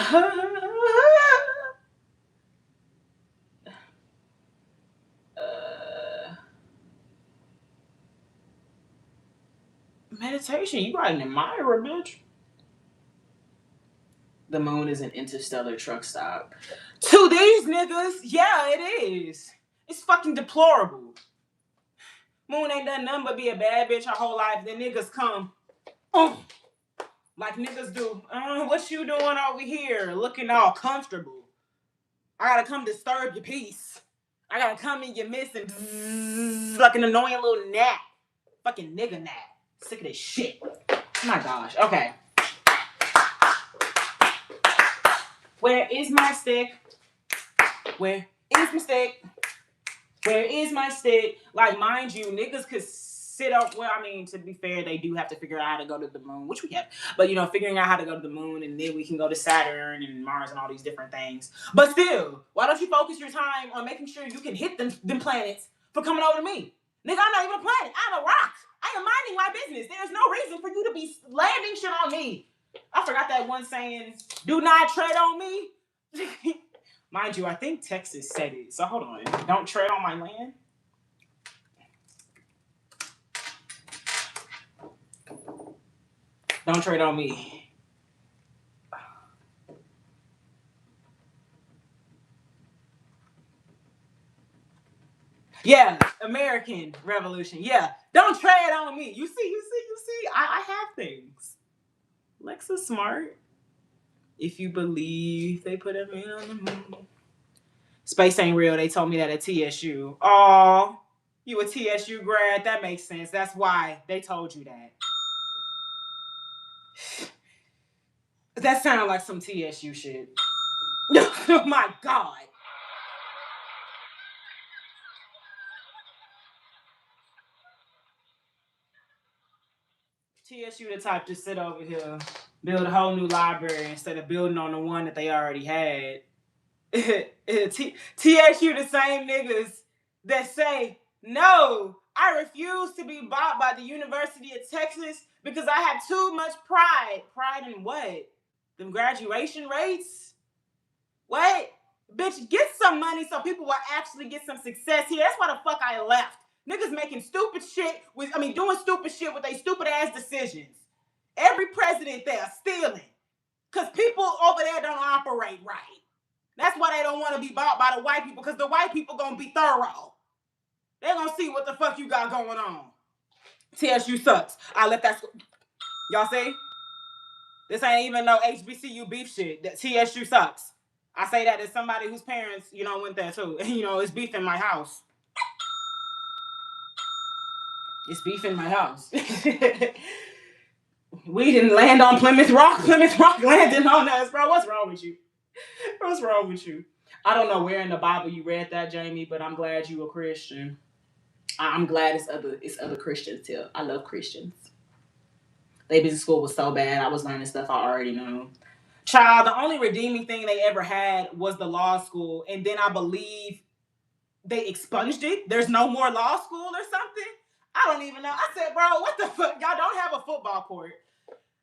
Meditation, you got an admirer, bitch. The moon is an interstellar truck stop. To these niggas, yeah, it is. It's fucking deplorable. Moon ain't done nothing but be a bad bitch her whole life. Then niggas come, like niggas do. What you doing over here, looking all comfortable? I gotta come disturb your peace. I gotta come in your midst and like an annoying little gnat. Fucking nigga gnat. Sick of this shit. Oh my gosh. Okay. Where is my stick? Where is my stick? Where is my stick? Like, mind you, niggas could sit up. Well, I mean, to be fair, they do have to figure out how to go to the moon, which we have. But, you know, figuring out how to go to the moon, and then we can go to Saturn and Mars and all these different things. But still, why don't you focus your time on making sure you can hit them planets for coming over to me? Nigga, I'm not even a planet. I'm a rock. I am minding my business. There's no reason for you to be landing shit on me. I forgot that one saying, do not tread on me. Mind you, I think Texas said it. So hold on. Don't tread on my land. Don't tread on me. Yeah, American Revolution. Yeah, don't tread on me. You see. I have things. Lexa's smart. If you believe they put a man on the moon. Space ain't real. They told me that at TSU. Oh, you a TSU grad? That makes sense. That's why they told you that. That sounded like some TSU shit. Oh my god. TSU the type to sit over here, build a whole new library instead of building on the one that they already had. TSU the same niggas that say, no, I refuse to be bought by the University of Texas because I have too much pride. Pride in what? Them graduation rates? What? Bitch, get some money so people will actually get some success here. That's why the fuck I left. Niggas making stupid shit doing stupid shit with their stupid ass decisions. Every president there stealing. Cause people over there don't operate right. That's why they don't want to be bought by the white people, because the white people gonna be thorough. They're gonna see what the fuck you got going on. TSU sucks. I left that school. Y'all see? This ain't even no HBCU beef shit. TSU sucks. I say that as somebody whose parents, went there too. It's beef in my house. It's beef in my house. We didn't land on Plymouth Rock. Plymouth Rock landed on us, bro. What's wrong with you? What's wrong with you? I don't know where in the Bible you read that, Jamie, but I'm glad you a Christian. I'm glad it's other Christians too. I love Christians. They business school was so bad. I was learning stuff I already know. Child, the only redeeming thing they ever had was the law school, and then I believe they expunged it. There's no more law school or something. I don't even know. I said, bro, what the fuck? Y'all don't have a football court.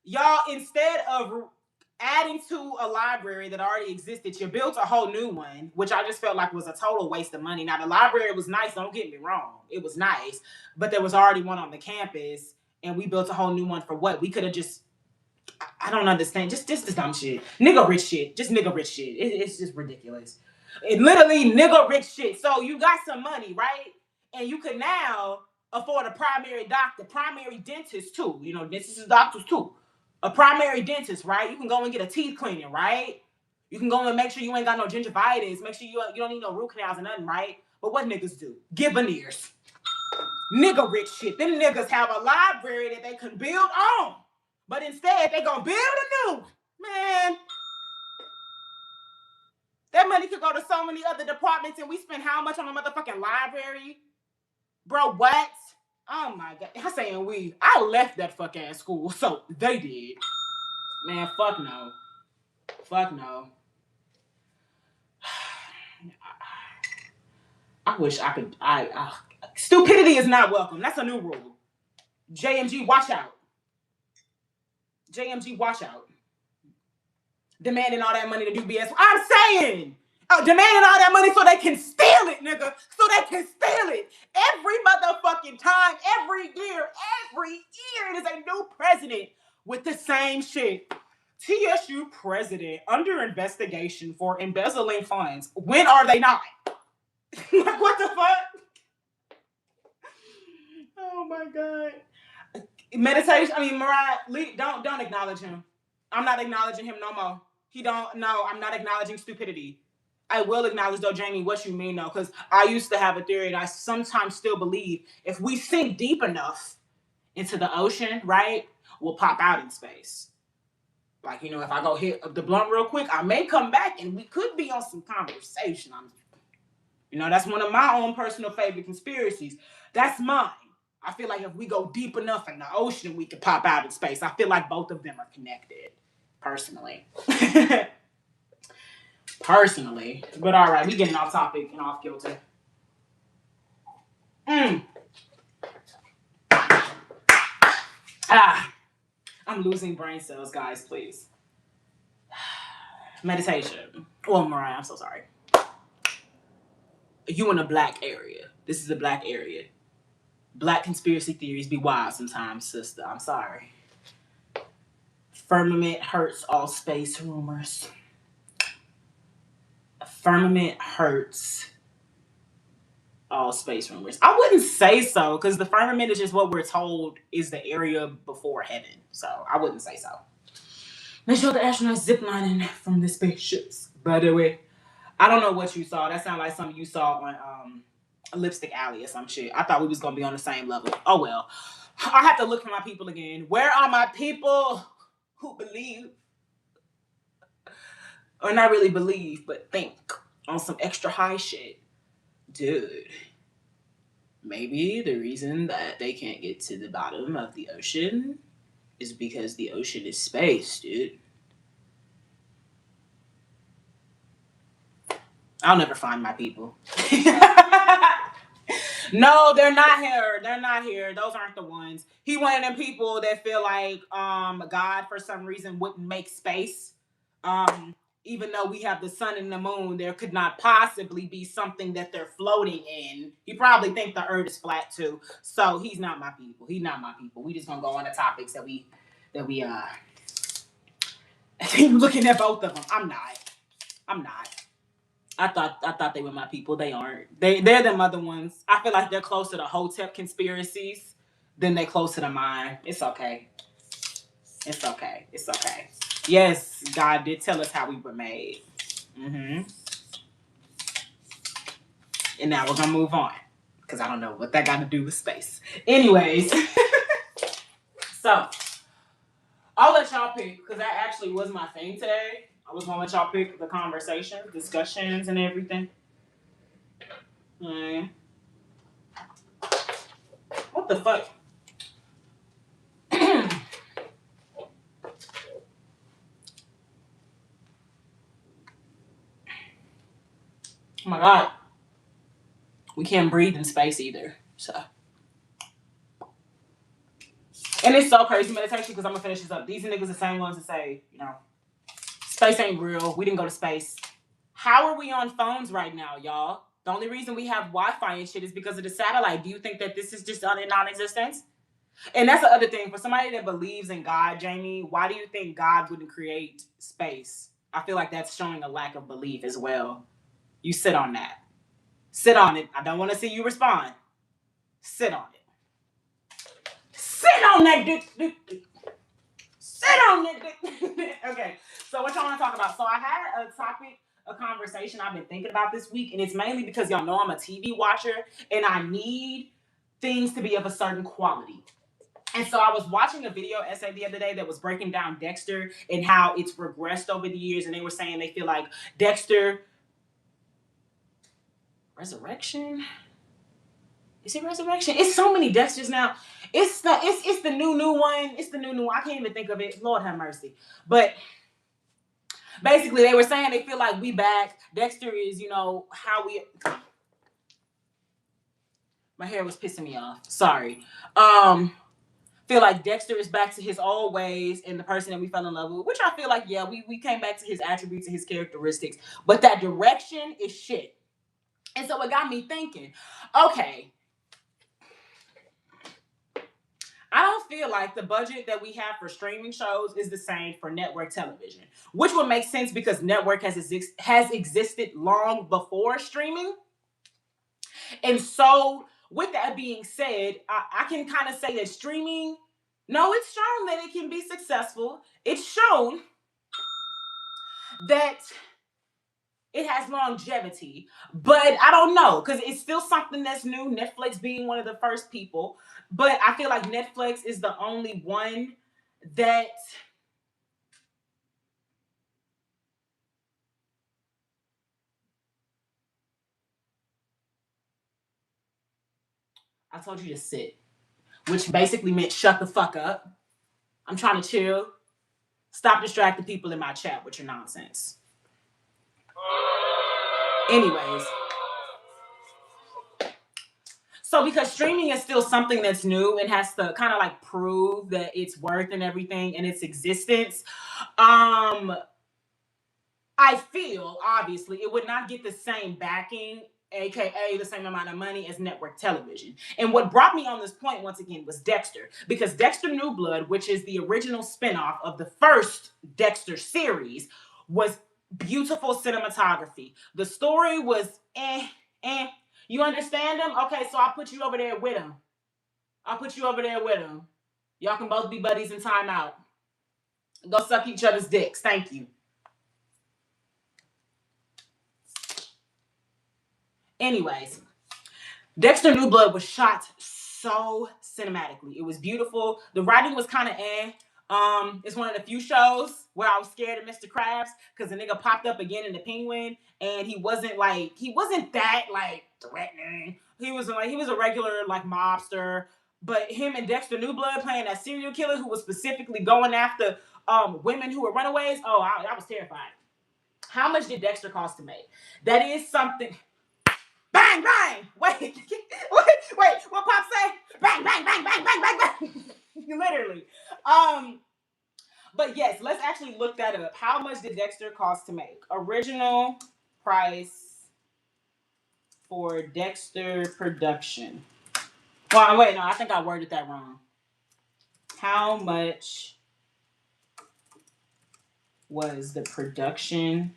Y'all, instead of adding to a library that already existed, you built a whole new one, which I just felt like was a total waste of money. Now, the library was nice. Don't get me wrong. It was nice. But there was already one on the campus, and we built a whole new one for what? We could have just... I don't understand. Just this dumb shit. Nigga rich shit. Just nigga rich shit. It's just ridiculous. It literally nigga rich shit. So you got some money, right? And you could now afford a primary doctor, primary dentist too. Dentists and doctors too. A primary dentist, right? You can go and get a teeth cleaning, right? You can go and make sure you ain't got no gingivitis. Make sure you don't need no root canals or nothing, right? But what niggas do? Give veneers. Nigga rich shit. Them niggas have a library that they can build on. But instead, they gonna build a new. Man, that money could go to so many other departments, and we spend how much on a motherfucking library? Bro, what? Oh my God. I'm saying we. I left that fuck ass school, so they did. Man, fuck no. Fuck no. I wish I could. Stupidity is not welcome. That's a new rule. JMG, watch out. JMG, watch out. Demanding all that money to do BS. I'm saying, demanding all that money so they can steal it, nigga. So they can steal it. Every motherfucking time, every year, it is a new president with the same shit. TSU president under investigation for embezzling funds. When are they not? Like, what the fuck? Oh my God. Meditation. Mariah, don't acknowledge him. I'm not acknowledging him no more. I'm not acknowledging stupidity. I will acknowledge, though, Jamie, what you mean, though, because I used to have a theory, and I sometimes still believe if we sink deep enough into the ocean, right, we'll pop out in space. Like, if I go hit the blunt real quick, I may come back, and we could be on some conversation. That's one of my own personal favorite conspiracies. That's mine. I feel like if we go deep enough in the ocean, we can pop out in space. I feel like both of them are connected, personally. But all right, we getting off topic and off kilter. I'm losing brain cells, guys, please. Meditation. Oh, Mariah, I'm so sorry. You in a black area. This is a black area. Black conspiracy theories be wild sometimes, sister. I'm sorry. Firmament hurts all space rumors. Firmament hurts all space rumors. I wouldn't say so, because the firmament is just what we're told is the area before heaven. So I wouldn't say so. They show the astronauts ziplining from the spaceships. By the way, I don't know what you saw. That sounded like something you saw on Lipstick Alley or some shit. I thought we was gonna be on the same level. Oh well. I have to look for my people again. Where are my people who believe? Or not really believe, but think on some extra high shit. Dude. Maybe the reason that they can't get to the bottom of the ocean is because the ocean is space, dude. I'll never find my people. No, they're not here. They're not here. Those aren't the ones. He one of them people that feel like God for some reason wouldn't make space. Um Even though we have the sun and the moon, there could not possibly be something that they're floating in. He probably think the earth is flat too. So he's not my people. He's not my people. We just gonna go on the topics that we looking at both of them. I'm not. I'm not. I thought they were my people. They aren't. They're them other ones. I feel like they're closer to Hotep conspiracies than they closer to mine. It's okay. It's okay. It's okay. Yes, God did tell us how we were made. Hmm. And now we're gonna move on because I don't know what that got to do with space. Anyways, so I'll let y'all pick because that actually was my thing today. I was gonna let y'all pick the conversations, discussions, and everything. Mm. What the fuck? Oh my god. We can't breathe in space either. So, and it's so crazy meditation because I'm gonna finish this up. These niggas the same ones that say, space ain't real. We didn't go to space. How are we on phones right now, y'all? The only reason we have Wi-Fi and shit is because of the satellite. Do you think that this is just in non-existence? And that's the other thing. For somebody that believes in God, Jamie, why do you think God wouldn't create space? I feel like that's showing a lack of belief as well. You sit on that. Sit on it. I don't want to see you respond. Sit on it. Sit on that dick. Sit on that dick. Okay, so what y'all want to talk about? So I had a topic, a conversation I've been thinking about this week, and it's mainly because y'all know I'm a TV watcher, and I need things to be of a certain quality. And so I was watching a video essay the other day that was breaking down Dexter and how it's regressed over the years, and they were saying they feel like Dexter Resurrection. Is it Resurrection? It's so many Dexters now. It's the new one. It's the new one. I can't even think of it. Lord have mercy. But basically, they were saying they feel like we back. Dexter is, how we. My hair was pissing me off. Sorry. Feel like Dexter is back to his old ways and the person that we fell in love with, which I feel like, yeah, we came back to his attributes and his characteristics. But that direction is shit. And so it got me thinking, okay, I don't feel like the budget that we have for streaming shows is the same for network television, which would make sense because network has existed long before streaming. And so, with that being said, I can kind of say that streaming, no, it's shown that it can be successful. It's shown that it has longevity, but I don't know because it's still something that's new. Netflix being one of the first people, but I feel like Netflix is the only one that I told you to sit, which basically meant shut the fuck up. I'm trying to chill. Stop distracting people in my chat with your nonsense. Anyways, so because streaming is still something that's new and has to kind of like prove that it's worth and everything and its existence, I feel obviously it would not get the same backing, aka the same amount of money as network television. And what brought me on this point once again was Dexter, because Dexter New Blood, which is the original spinoff of the first Dexter series, was beautiful cinematography. The story was eh. You understand him? Okay, so I'll put you over there with him. I'll put you over there with him. Y'all can both be buddies in timeout. Go suck each other's dicks. Thank you. Anyways, Dexter New Blood was shot so cinematically. It was beautiful. The writing was kind of eh. It's one of the few shows where I was scared of Mr. Krabs because the nigga popped up again in the Penguin, and he wasn't that like threatening. He was a regular like mobster, But him and Dexter Newblood playing that serial killer who was specifically going after women who were runaways. Oh, I was terrified. How much did Dexter cost to make? That is something. Bang, bang. Wait. What Pop say? Bang, bang, bang, bang, bang, bang, bang. Literally. But yes, let's actually look that up. How much did Dexter cost to make? Original price for Dexter production. Well, wait, no, I think I worded that wrong. How much was the production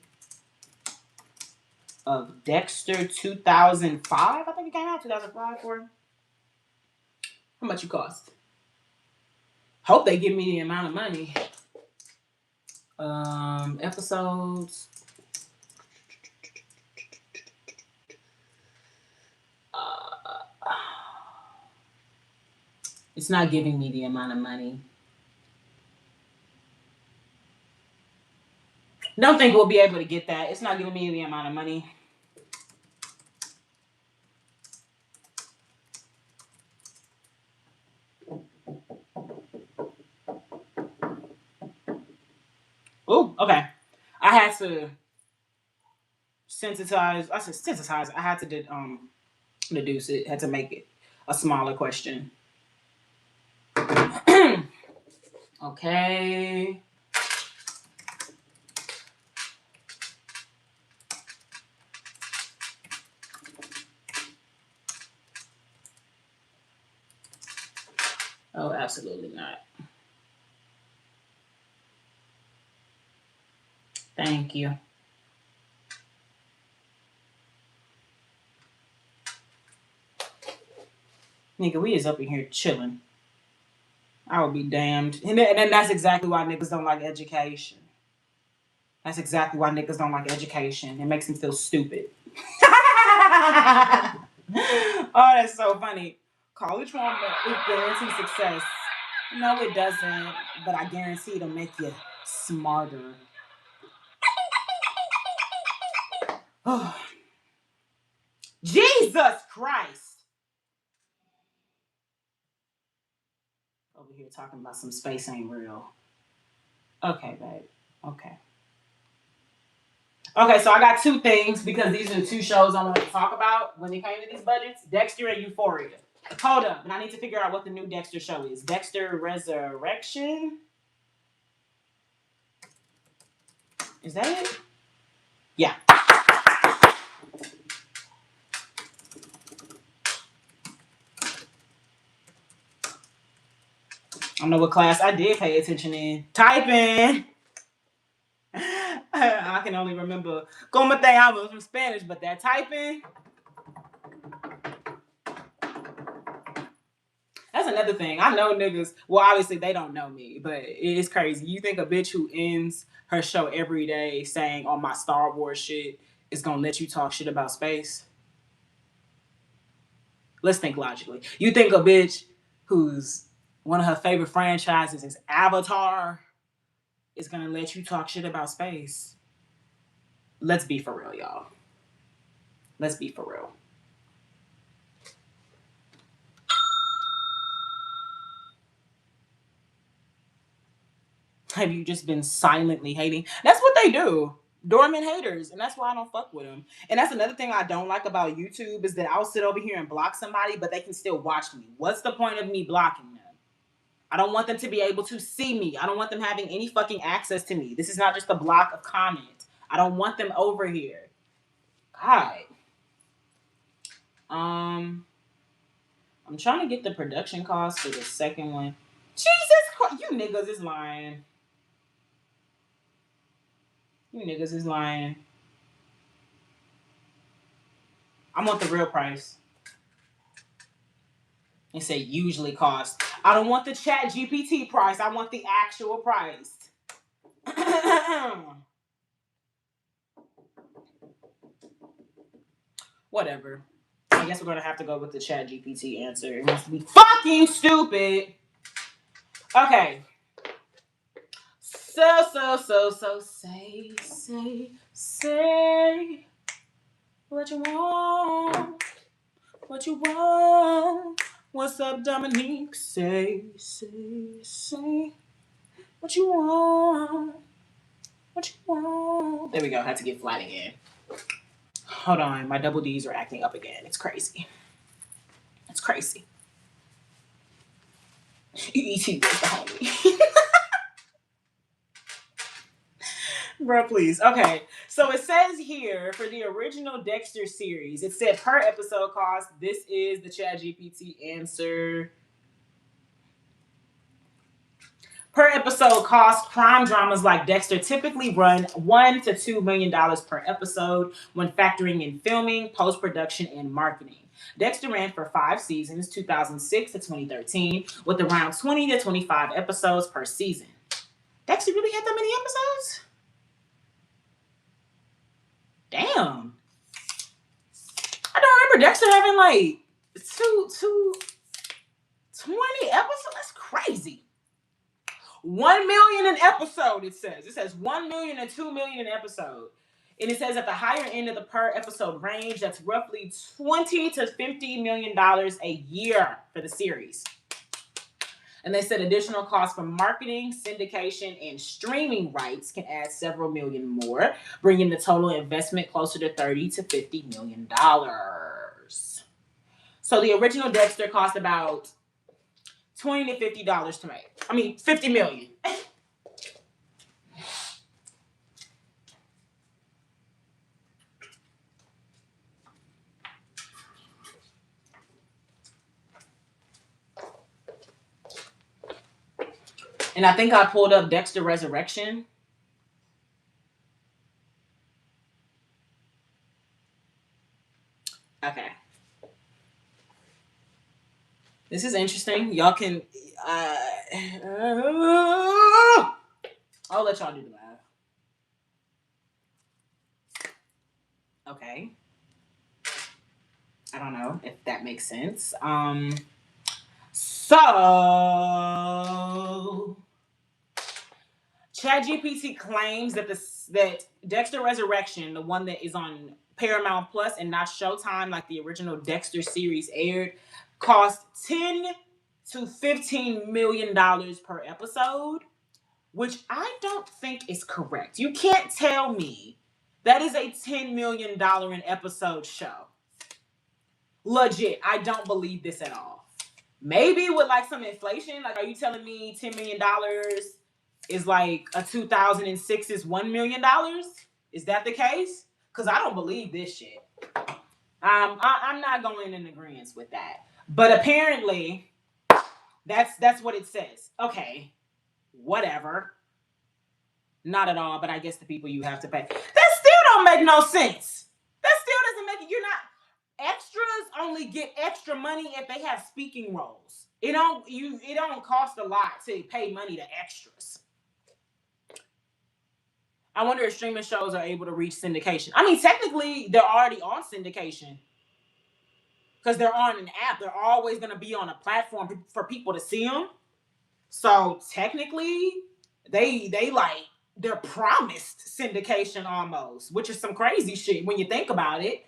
of Dexter 2005? I think it came out 2005 for. How much it cost? Hope they give me the amount of money. Episodes. It's not giving me the amount of money. Don't think we'll be able to get that. It's not giving me the amount of money. Oh, okay. I had to sensitize. I said sensitize. I had to deduce it. Had to make it a smaller question. Okay. Oh, absolutely not. Thank you. Nigga, we is up in here chilling. I would be damned. And then that's exactly why niggas don't like education. That's exactly why niggas don't like education. It makes them feel stupid. Oh, that's so funny. College won't guarantee success. No, it doesn't. But I guarantee it'll make you smarter. Oh. Jesus Christ. Over here talking about some space ain't real. Okay, babe. Okay. Okay, so I got two things because these are the two shows I wanted to talk about when it came to these budgets. Dexter and Euphoria. Hold up, and I need to figure out what the new Dexter show is. Dexter Resurrection? Is that it? Yeah. I don't know what class I did pay attention in. Typing. I can only remember como te llamas from Spanish, but that typing. That's another thing. I know niggas. Well, obviously they don't know me, but it's crazy. You think a bitch who ends her show every day saying on my Star Wars shit is gonna let you talk shit about space? Let's think logically. You think a bitch who's one of her favorite franchises is Avatar is gonna let you talk shit about space? Let's be for real, y'all. Let's be for real. Have you just been silently hating? That's what they do. Dormant haters, and that's why I don't fuck with them. And that's another thing I don't like about YouTube is that I'll sit over here and block somebody, but they can still watch me. What's the point of me blocking them? I don't want them to be able to see me. I don't want them having any fucking access to me. This is not just a block of comments. I don't want them over here. God. I'm trying to get the production cost for the second one. Jesus Christ, you niggas is lying. You niggas is lying. I want the real price. It say usually cost. I don't want the chat GPT price. I want the actual price. Whatever. I guess we're going to have to go with the chat GPT answer. It must be fucking stupid. Okay. So, say what you want. What you want. What's up, Dominique? Say, what you want? What you want? There we go. Had to get flat again. Hold on. My double D's are acting up again. It's crazy. It's crazy. E.T. was the homie. Bro, please. Okay. So it says here for the original Dexter series, it said per episode cost. This is the ChatGPT answer. Per episode cost, crime dramas like Dexter typically run $1 to $2 million per episode when factoring in filming, post-production, and marketing. Dexter ran for 5 seasons, 2006 to 2013, with around 20 to 25 episodes per season. Dexter really had that many episodes? Damn. I don't remember Dexter having like 20 episodes. That's crazy. 1 million an episode, it says. It says 1 million and 2 million an episode. And it says at the higher end of the per episode range, that's roughly $20 to $50 million a year for the series. And they said additional costs for marketing, syndication, and streaming rights can add several million more, bringing the total investment closer to $30 to $50 million. So the original Dexter cost about $20 to $50 to make. I mean, $50 million. And I think I pulled up Dexter Resurrection. Okay. This is interesting. Y'all can... I'll let y'all do the math. Okay. I don't know if that makes sense. So... ChatGPT claims that that Dexter Resurrection, the one that is on Paramount Plus and not Showtime, like the original Dexter series aired, cost $10 to $15 million per episode, which I don't think is correct. You can't tell me that is a $10 million an episode show. Legit, I don't believe this at all. Maybe with like some inflation, like are you telling me $10 million is like a 2006 is $1 million? Is that the case? Because I don't believe this shit. I'm not going in agreement with that. But apparently, that's what it says. Okay, whatever. Not at all, but I guess the people you have to pay. That still don't make no sense. That still doesn't make it. You're not... Extras only get extra money if they have speaking roles. It don't cost a lot to pay money to extras. I wonder if streaming shows are able to reach syndication. I mean, technically, they're already on syndication. Because they're on an app. They're always going to be on a platform for people to see them. So, technically, they're promised syndication almost. Which is some crazy shit when you think about it.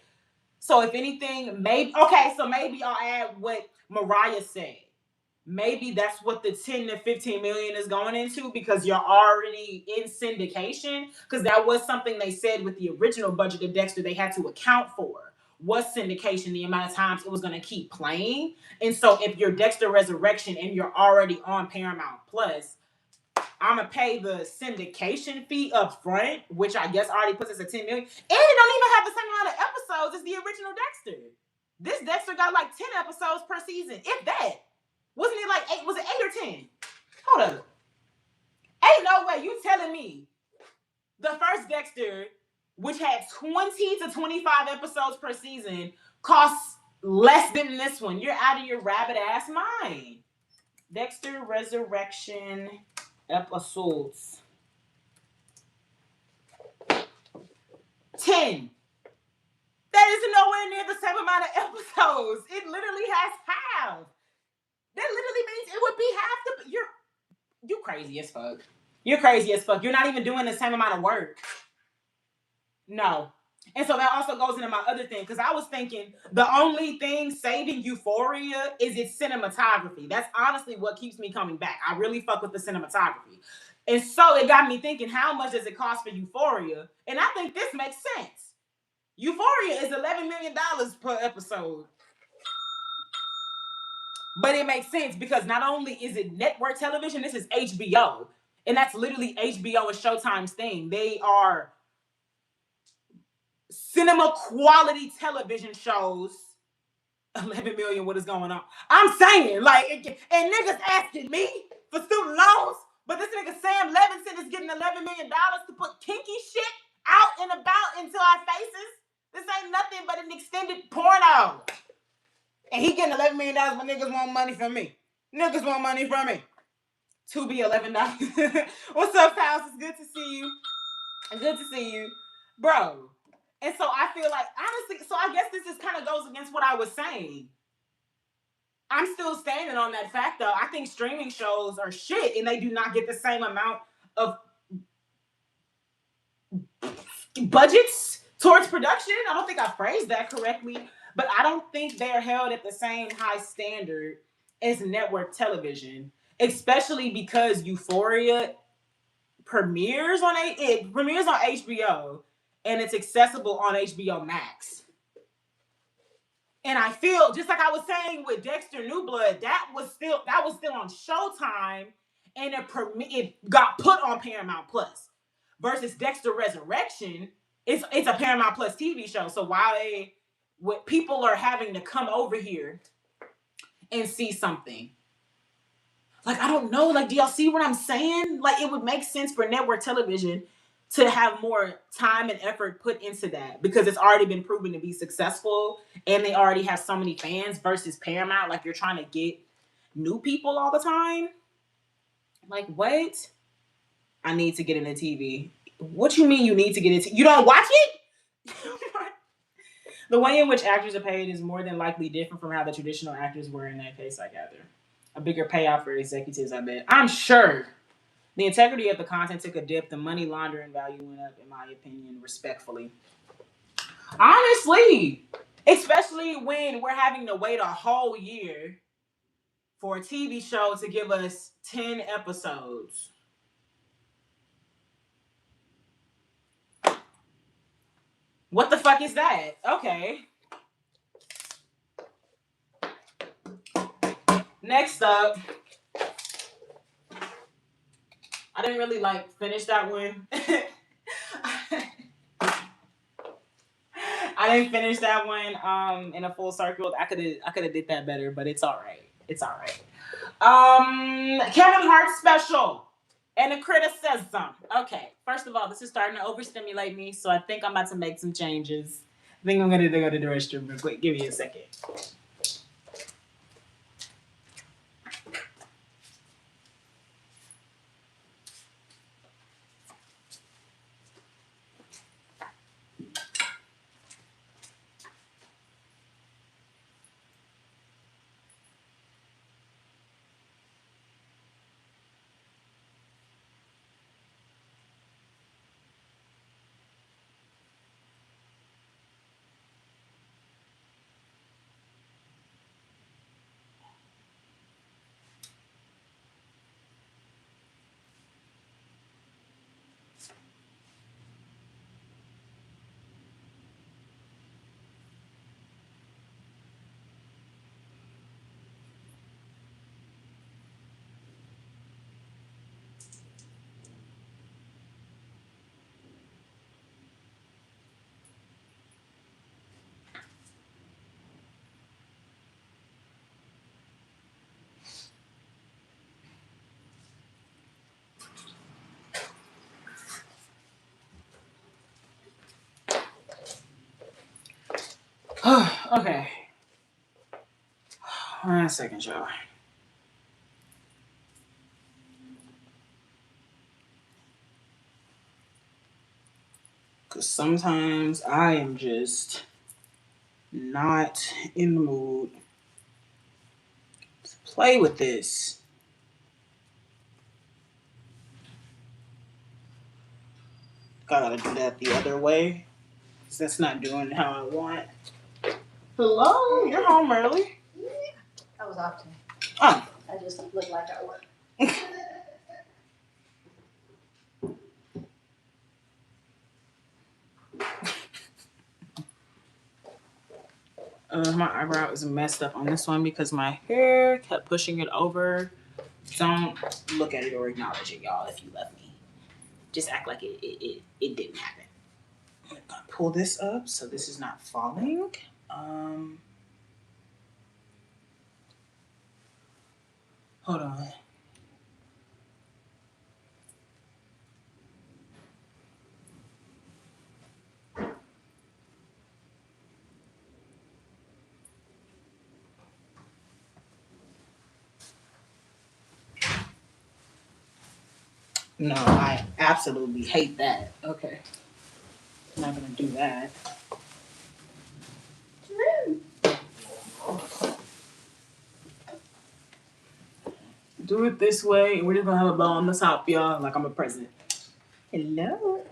So, if anything, maybe I'll add what Mariah said. Maybe that's what the 10 to 15 million is going into because you're already in syndication. Because that was something they said with the original budget of Dexter they had to account for. Was syndication, the amount of times it was going to keep playing. And so if you're Dexter Resurrection and you're already on Paramount Plus, I'm going to pay the syndication fee up front, which I guess already puts us at 10 million. And it don't even have the same amount of episodes as the original Dexter. This Dexter got like 10 episodes per season, if that. Wasn't it like 8? Was it 8 or 10? Hold up. Ain't no way you telling me the first Dexter, which had 20 to 25 episodes per season, costs less than this one. You're out of your rabbit ass mind. Dexter Resurrection episodes. 10. That is nowhere near the same amount of episodes. It literally has half. That literally means it would be half the... You crazy as fuck. You're crazy as fuck. You're not even doing the same amount of work. No. And so that also goes into my other thing, because I was thinking the only thing saving Euphoria is its cinematography. That's honestly what keeps me coming back. I really fuck with the cinematography. And so it got me thinking, how much does it cost for Euphoria? And I think this makes sense. Euphoria is $11 million per episode. But it makes sense because not only is it network television, this is HBO. And that's literally HBO and Showtime's thing. They are cinema quality television shows. 11 million, what is going on? I'm saying, like, and niggas asking me for student loans, but this nigga Sam Levinson is getting $11 million to put kinky shit out and about into our faces. This ain't nothing but an extended porno. And he getting $11 million, but niggas want money from me. Niggas want money from me. To be $11. What's up, House? It's good to see you. Good to see you. Bro. And so I feel like, honestly, so I guess this just kind of goes against what I was saying. I'm still standing on that fact, though. I think streaming shows are shit, and they do not get the same amount of budgets towards production. I don't think I phrased that correctly, but I don't think they're held at the same high standard as network television, especially because Euphoria premieres on HBO, and it's accessible on HBO Max. And I feel just like I was saying with Dexter New Blood, that was still on Showtime, and it got put on Paramount Plus. Versus Dexter Resurrection, it's a Paramount Plus TV show. So while people are having to come over here and see something, like, I don't know, like, do y'all see what I'm saying? Like, it would make sense for network television to have more time and effort put into that because it's already been proven to be successful and they already have so many fans versus Paramount. Like, you're trying to get new people all the time. Like, what? I need to get into TV. What you mean you need to get into? You don't watch it? The way in which actors are paid is more than likely different from how the traditional actors were in that case, I gather. A bigger payout for executives, I bet. I'm sure. The integrity of the content took a dip. The money laundering value went up, in my opinion, respectfully. Honestly, especially when we're having to wait a whole year for a TV show to give us 10 episodes. What the fuck is that? Okay. Next up, I didn't really finish that one. I didn't finish that one in a full circle. I could have did that better, but it's all right. It's all right. Kevin Hart special and a criticism. Okay, first of all, this is starting to overstimulate me, so I think I'm about to make some changes. I think I'm gonna go to the restroom real quick. Give me a second. Okay. One second, y'all. Because sometimes I am just not in the mood to play with this. Gotta do that the other way. That's not doing how I want. Hello, you're home early. I was off today. Oh. I just look like I work. My eyebrow is messed up on this one because my hair kept pushing it over. Don't look at it or acknowledge it, y'all, if you love me. Just act like it didn't happen. I'm gonna pull this up so this is not falling. Hold on. No, I absolutely hate that. Okay. I'm not gonna do that. Do it this way, and we're just gonna have a bow on the top, y'all, like I'm a president. Hello.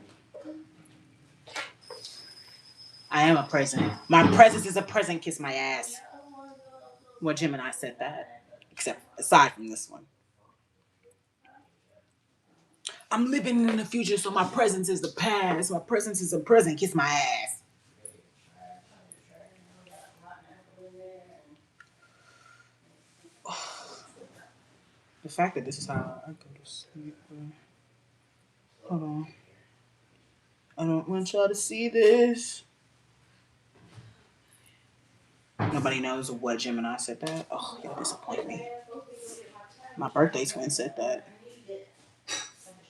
I am a president. My presence is a present. Kiss my ass. Well, Gemini said that, except aside from this one. I'm living in the future, so my presence is the past. My presence is a present. Kiss my ass. The fact that this is how I go to sleep. Hold on. I don't want y'all to see this. Nobody knows what Gemini said that. Oh, y'all disappoint me. My birthday twin said that.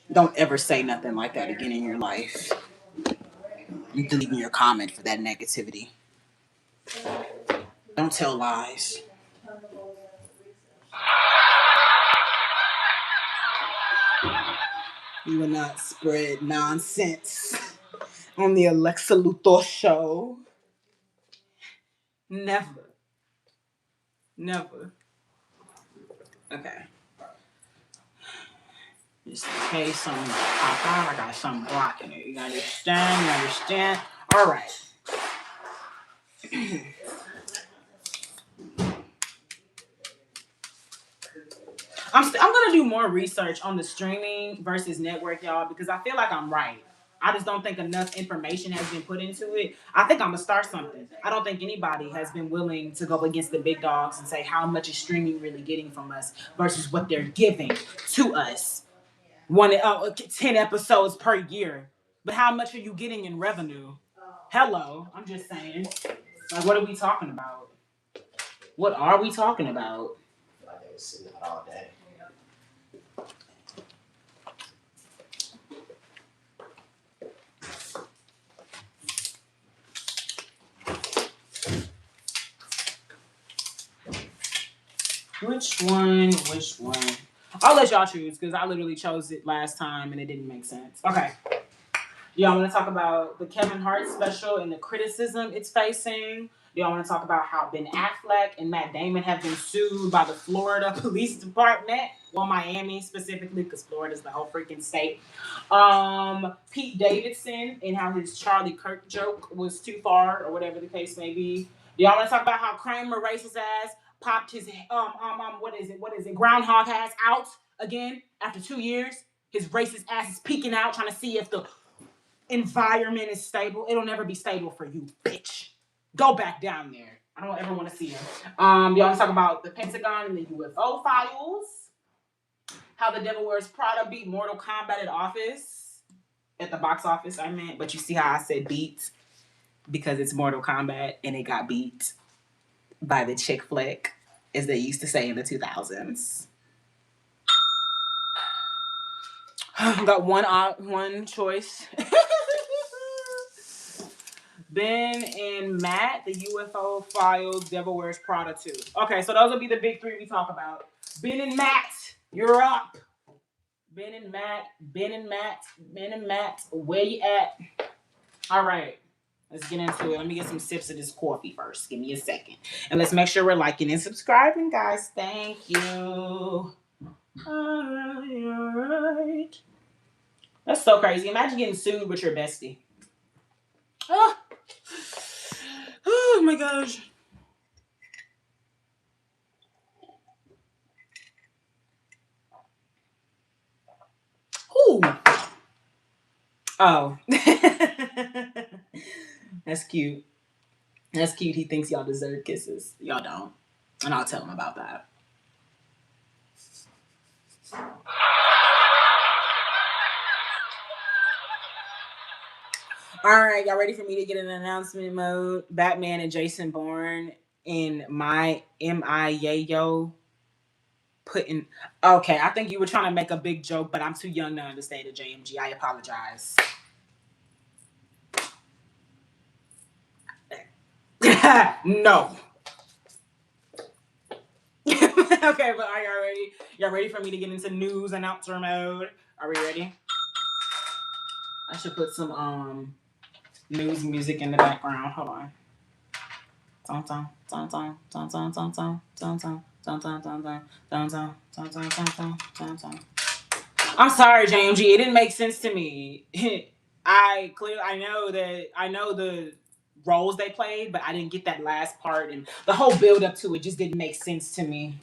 Don't ever say nothing like that again in your life. You deleting your comment for that negativity. Don't tell lies. You will not spread nonsense on the Alexa Luthor show. Never. Never. Okay. Just in case something pop out, I got something blocking it. You understand? You understand? All right. I'm gonna do more research on the streaming versus network, y'all, because I feel like I'm right. I just don't think enough information has been put into it. I think I'm gonna start something. I don't think anybody has been willing to go against the big dogs and say how much is streaming really getting from us versus what they're giving to us. 10 episodes per year, but how much are you getting in revenue? Hello, I'm just saying. Like, what are we talking about? What are we talking about? Like I was sitting out all day. Which one? I'll let y'all choose because I literally chose it last time and it didn't make sense. Okay. Y'all want to talk about the Kevin Hart special and the criticism it's facing? Y'all want to talk about how Ben Affleck and Matt Damon have been sued by the Florida Police Department? Well, Miami specifically, because Florida's the whole freaking state. Pete Davidson and how his Charlie Kirk joke was too far, or whatever the case may be. Y'all want to talk about how Kramer racist ass popped his what is it groundhog ass out again after 2 years? His racist ass is peeking out, trying to see if the environment is stable. It'll never be stable for you, bitch. Go back down there. I don't ever want to see him. Y'all want to talk about the Pentagon and the UFO files? How the Devil Wears Prada beat Mortal Kombat at the box office, I meant. But you see how I said beat? Because it's Mortal Kombat and it got beat by the chick flick, as they used to say in the 2000s. Got one choice. Ben and Matt, the UFO files, Devil Wears Prada 2. Okay, so those will be the big three we talk about. Ben and Matt, you're up. Ben and Matt, where you at? All right, let's get into it. Let me get some sips of this coffee first. Give me a second. And let's make sure we're liking and subscribing, guys. Thank you. All right. That's so crazy. Imagine getting sued with your bestie. Oh, Oh my gosh. Ooh. Oh. That's cute. That's cute. He thinks y'all deserve kisses. Y'all don't. And I'll tell him about that. All right, y'all ready for me to get in announcement mode? Batman and Jason Bourne in my Yayo putting. Okay, I think you were trying to make a big joke, but I'm too young to understand the JMG. I apologize. No. Okay, but are y'all ready? Y'all ready for me to get into news announcer mode? Are we ready? I should put some news music in the background. Hold on. I'm sorry, JMG. It didn't make sense to me. I know the roles they played, but I didn't get that last part and the whole build up to it just didn't make sense to me.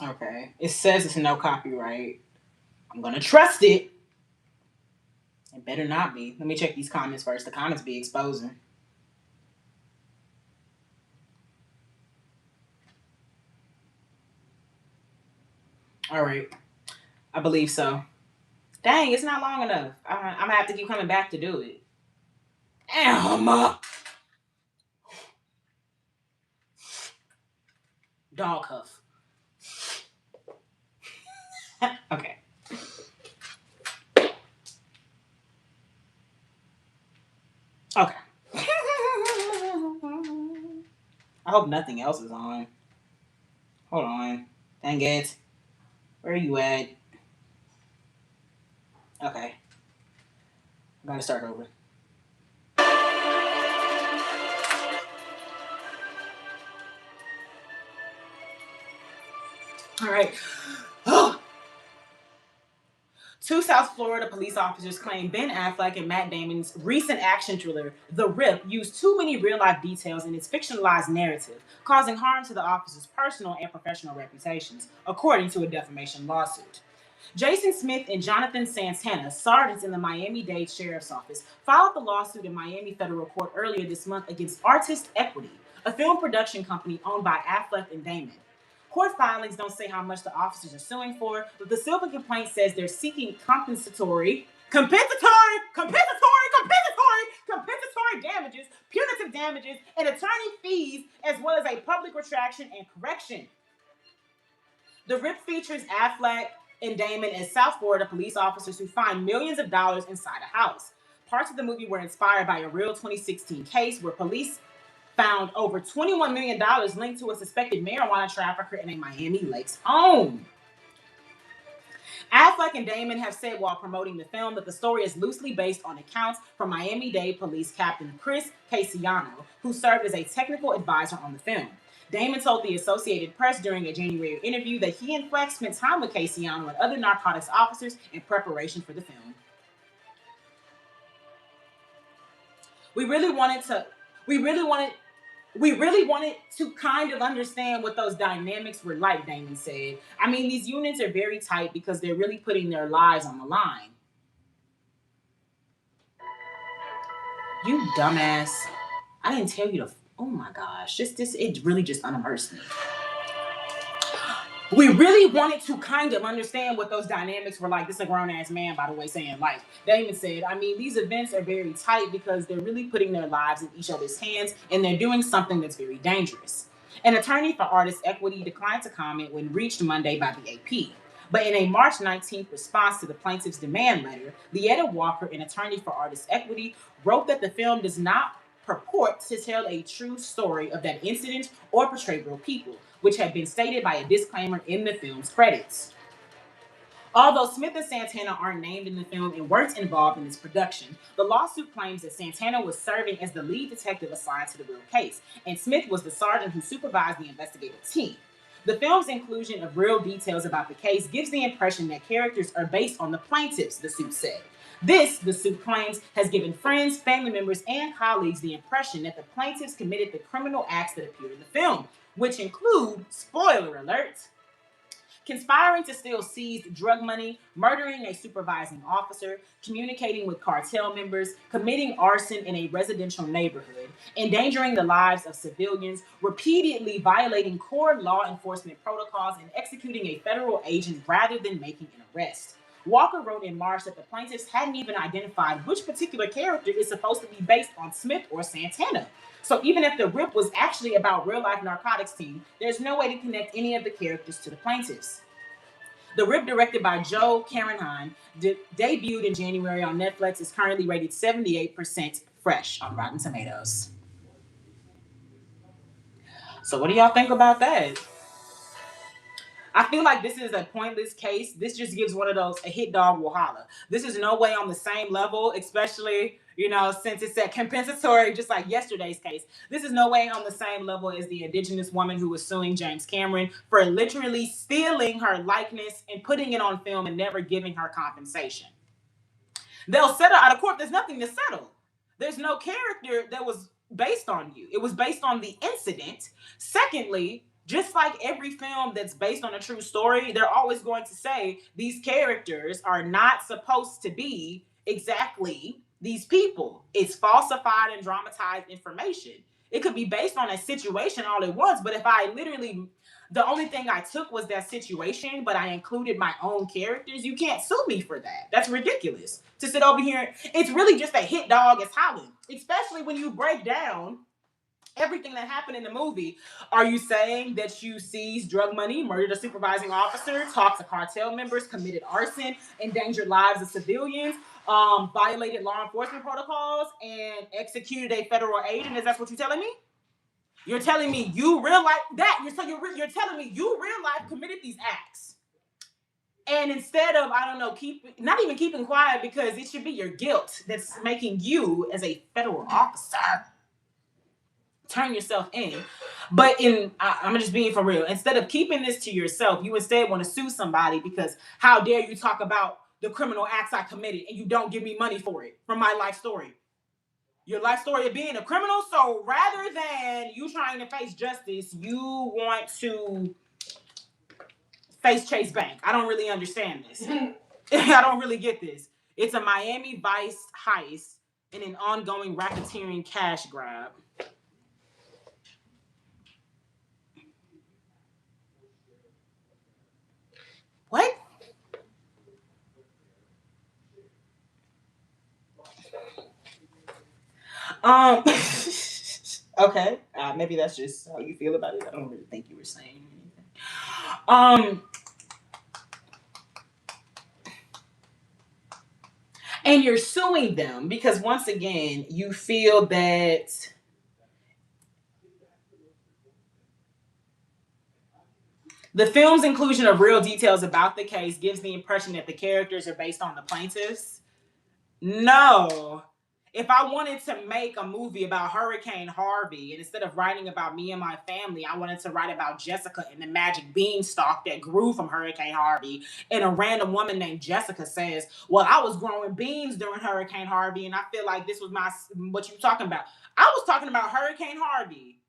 Okay. It says it's no copyright. I'm gonna trust it. It better not be. Let me check these comments first. The comments be exposing. All right. I believe so. Dang, it's not long enough. I'm gonna have to keep coming back to do it. Damn. Dog huff. Okay. Okay. I hope nothing else is on. Hold on. Dang it. Where are you at? Okay. I gotta start over. All right. Two South Florida police officers claim Ben Affleck and Matt Damon's recent action thriller, The Rip, used too many real-life details in its fictionalized narrative, causing harm to the officers' personal and professional reputations, according to a defamation lawsuit. Jason Smith and Jonathan Santana, sergeants in the Miami-Dade Sheriff's Office, filed the lawsuit in Miami federal court earlier this month against Artist Equity, a film production company owned by Affleck and Damon. Court filings don't say how much the officers are suing for, but the civil complaint says they're seeking compensatory damages, punitive damages, and attorney fees, as well as a public retraction and correction. The Rip features Affleck and Damon as South Florida police officers who find millions of dollars inside a house. Parts of the movie were inspired by a real 2016 case where police found over $21 million linked to a suspected marijuana trafficker in a Miami Lakes home. Affleck and Damon have said while promoting the film that the story is loosely based on accounts from Miami-Dade Police Captain Chris Casiano, who served as a technical advisor on the film. Damon told the Associated Press during a January interview that he and Fleck spent time with Casiano and other narcotics officers in preparation for the film. We really wanted to kind of understand what those dynamics were like, Damon said. I mean, these units are very tight because they're really putting their lives on the line. You dumbass. I didn't tell you to. Oh my gosh. It really just unimmersed me. We really wanted to kind of understand what those dynamics were like. This is a grown ass man, by the way, saying, like Damon said, I mean, these events are very tight because they're really putting their lives in each other's hands and they're doing something that's very dangerous. An attorney for Artist Equity declined to comment when reached Monday by the AP. But in a March 19th response to the plaintiff's demand letter, Leetta Walker, an attorney for Artist Equity, wrote that the film does not purport to tell a true story of that incident or portray real people, which had been stated by a disclaimer in the film's credits. Although Smith and Santana aren't named in the film and weren't involved in its production, the lawsuit claims that Santana was serving as the lead detective assigned to the real case, and Smith was the sergeant who supervised the investigative team. The film's inclusion of real details about the case gives the impression that characters are based on the plaintiffs, the suit said. This, the suit claims, has given friends, family members, and colleagues the impression that the plaintiffs committed the criminal acts that appear in the film, which include, spoiler alert, conspiring to steal seized drug money, murdering a supervising officer, communicating with cartel members, committing arson in a residential neighborhood, endangering the lives of civilians, repeatedly violating core law enforcement protocols, and executing a federal agent rather than making an arrest. Walker wrote in March that the plaintiffs hadn't even identified which particular character is supposed to be based on Smith or Santana. So even if the rip was actually about real life narcotics team, there's no way to connect any of the characters to the plaintiffs. The rip, directed by Joe Carnahan, debuted in January on Netflix, is currently rated 78% fresh on Rotten Tomatoes. So what do y'all think about that? I feel like this is a pointless case. This just gives one of those, a hit dog will holler. This is no way on the same level, especially, since it's a compensatory, just like yesterday's case. This is no way on the same level as the indigenous woman who was suing James Cameron for literally stealing her likeness and putting it on film and never giving her compensation. They'll settle out of court. There's nothing to settle. There's no character that was based on you. It was based on the incident. Secondly, just like every film that's based on a true story, they're always going to say these characters are not supposed to be exactly these people. It's falsified and dramatized information. It could be based on a situation all at once, but if I literally, the only thing I took was that situation, but I included my own characters, you can't sue me for that. That's ridiculous. To sit over here, it's really just a hit dog as Holland, especially when you break down everything that happened in the movie. Are you saying that you seized drug money, murdered a supervising officer, talked to cartel members, committed arson, endangered lives of civilians, violated law enforcement protocols, and executed a federal agent? Is that what you're telling me? You're telling me you real life that you're telling me you real life committed these acts. And instead of, I don't know, not even keeping quiet, because it should be your guilt that's making you, as a federal officer, turn yourself in. But I'm just being for real. Instead of keeping this to yourself, you instead want to sue somebody because how dare you talk about the criminal acts I committed and you don't give me money for it from my life story. Your life story of being a criminal. So rather than you trying to face justice, you want to face Chase Bank. I don't really understand this. I don't really get this. It's a Miami Vice heist and an ongoing racketeering cash grab. What? Okay. Maybe that's just how you feel about it. I don't really think you were saying anything. And you're suing them because once again, you feel that the film's inclusion of real details about the case gives the impression that the characters are based on the plaintiffs. No. If I wanted to make a movie about Hurricane Harvey, and instead of writing about me and my family, I wanted to write about Jessica and the magic beanstalk that grew from Hurricane Harvey, and a random woman named Jessica says, well, I was growing beans during Hurricane Harvey, and I feel like this was what you're talking about. I was talking about Hurricane Harvey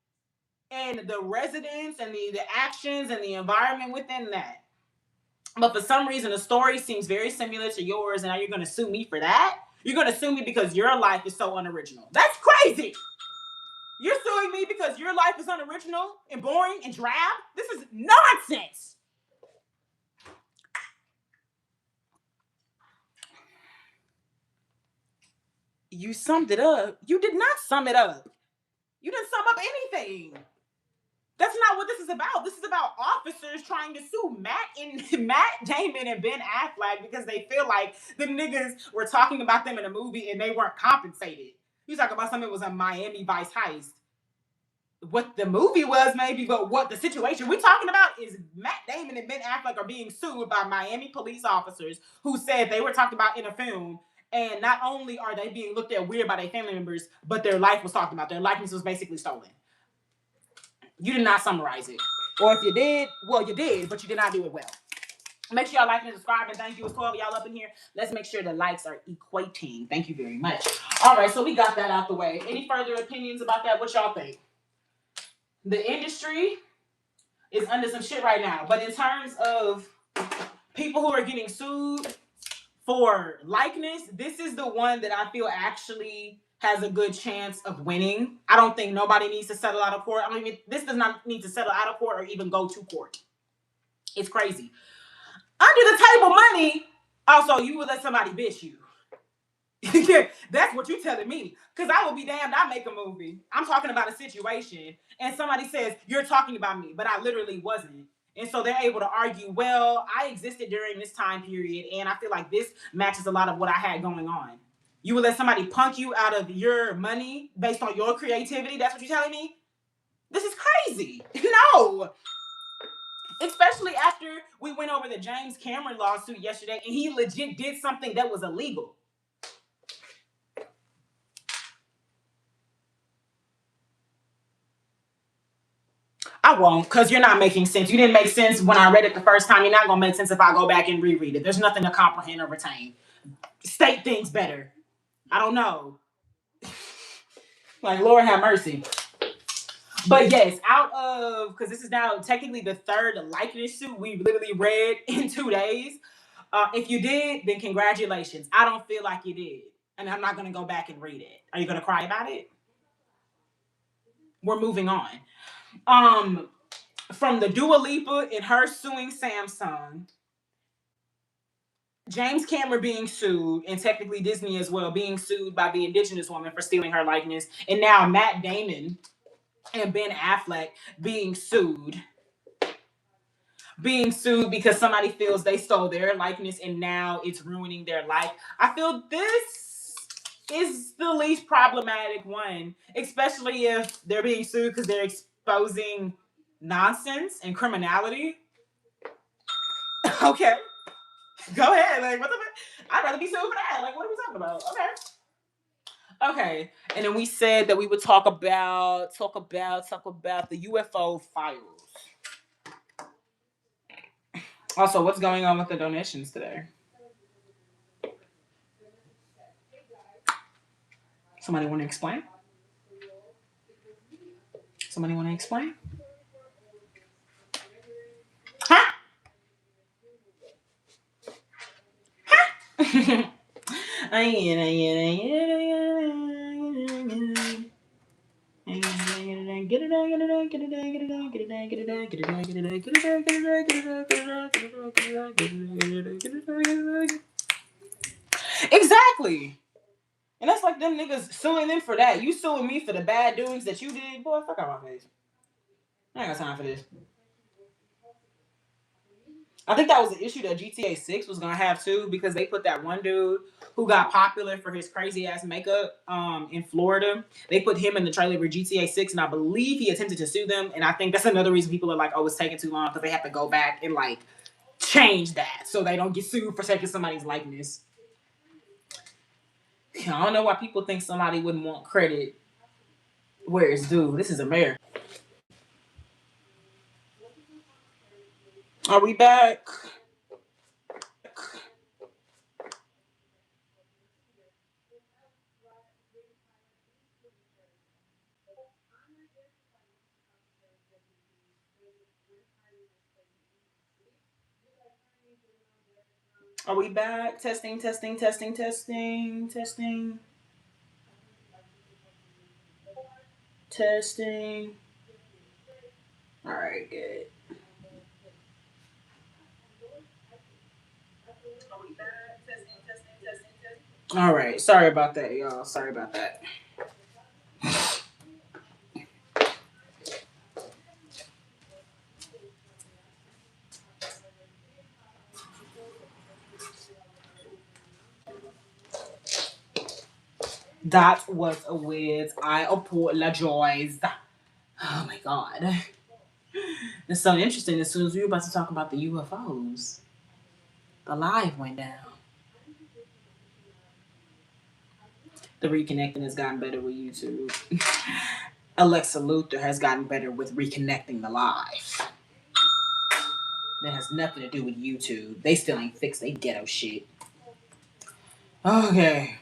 and the residents and the actions and the environment within that. But for some reason, the story seems very similar to yours, and now you're going to sue me for that? You're going to sue me because your life is so unoriginal. That's crazy. You're suing me because your life is unoriginal and boring and drab? This is nonsense. You summed it up. You did not sum it up. You didn't sum up anything. That's not what this is about. This is about officers trying to sue Matt Damon and Ben Affleck because they feel like the niggas were talking about them in a movie and they weren't compensated. You talk about something that was a Miami Vice heist. what the movie was, maybe, but what the situation we're talking about is Matt Damon and Ben Affleck are being sued by Miami police officers who said they were talked about in a film. And not only are they being looked at weird by their family members, but their life was talked about. Their likeness was basically stolen. You did not summarize it. Or if you did, well, you did, but you did not do it well. Make sure y'all like and subscribe, and thank you. It's 12 of y'all up in here. Let's make sure the likes are equating. Thank you very much. All right, so we got that out the way. Any further opinions about that? What y'all think? The industry is under some shit right now, but in terms of people who are getting sued for likeness, this is the one that I feel actually has a good chance of winning. I don't think nobody needs to settle out of court. I mean, this does not need to settle out of court or even go to court. It's crazy. Under the table money. Also, you would let somebody bitch you. That's what you're telling me. Because I will be damned, I make a movie. I'm talking about a situation, and somebody says, you're talking about me, but I literally wasn't. And so they're able to argue, well, I existed during this time period, and I feel like this matches a lot of what I had going on. You would let somebody punk you out of your money based on your creativity? That's what you're telling me? This is crazy. No. Especially after we went over the James Cameron lawsuit yesterday, and he legit did something that was illegal. I won't, because you're not making sense. You didn't make sense when I read it the first time. You're not going to make sense if I go back and reread it. There's nothing to comprehend or retain. State things better. I don't know. Like, Lord have mercy. But yes, out of, because this is now technically the third likeness suit we've literally read in 2 days. If you did, then congratulations. I don't feel like you did. And I'm not going to go back and read it. Are you going to cry about it? We're moving on. From the Dua Lipa and her suing Samsung, James Cameron being sued, and technically Disney as well, being sued by the indigenous woman for stealing her likeness, and now Matt Damon and Ben Affleck being sued because somebody feels they stole their likeness and now it's ruining their life. I feel this is the least problematic one, especially if they're being sued because they're exposing nonsense and criminality. Okay. Go ahead. Like, what the fuck? I'd rather be sued for that. Like, what are we talking about? Okay. And then we said that we would talk about the UFO files. Also, what's going on with the donations today? Somebody want to explain? Huh? Exactly. And that's like them niggas suing them for that. You suing me for the bad doings that you did, boy. Fuck out my face. I ain't got time for this. I think that was an issue that GTA 6 was gonna have too, because they put that one dude who got popular for his crazy ass makeup in Florida. They put him in the trailer for GTA 6, and I believe he attempted to sue them. And I think that's another reason people are like, oh, it's taking too long, because they have to go back and like change that so they don't get sued for taking somebody's likeness. I don't know why people think somebody wouldn't want credit where it's due. This is America. Are we back? Are we back? Testing. All right, good. All right. Sorry about that, y'all. Sorry about that. That was a weird. I apologize. God. It's so interesting. As soon as we were about to talk about the UFOs, the live went down. The reconnecting has gotten better with YouTube. Alexa Luthor has gotten better with reconnecting the live. That has nothing to do with YouTube. They still ain't fixed they ghetto shit. Okay.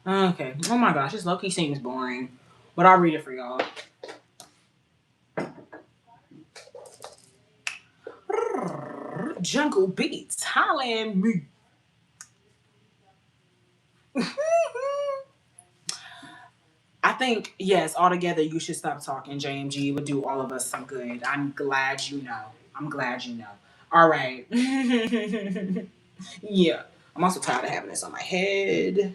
Okay. Oh my gosh, this low-key seems boring. But I'll read it for y'all. Jungle Beats. Holla at me. I think, yes, altogether you should stop talking, JMG. It would do all of us some good. I'm glad you know. I'm glad you know. All right. Yeah. I'm also tired of having this on my head.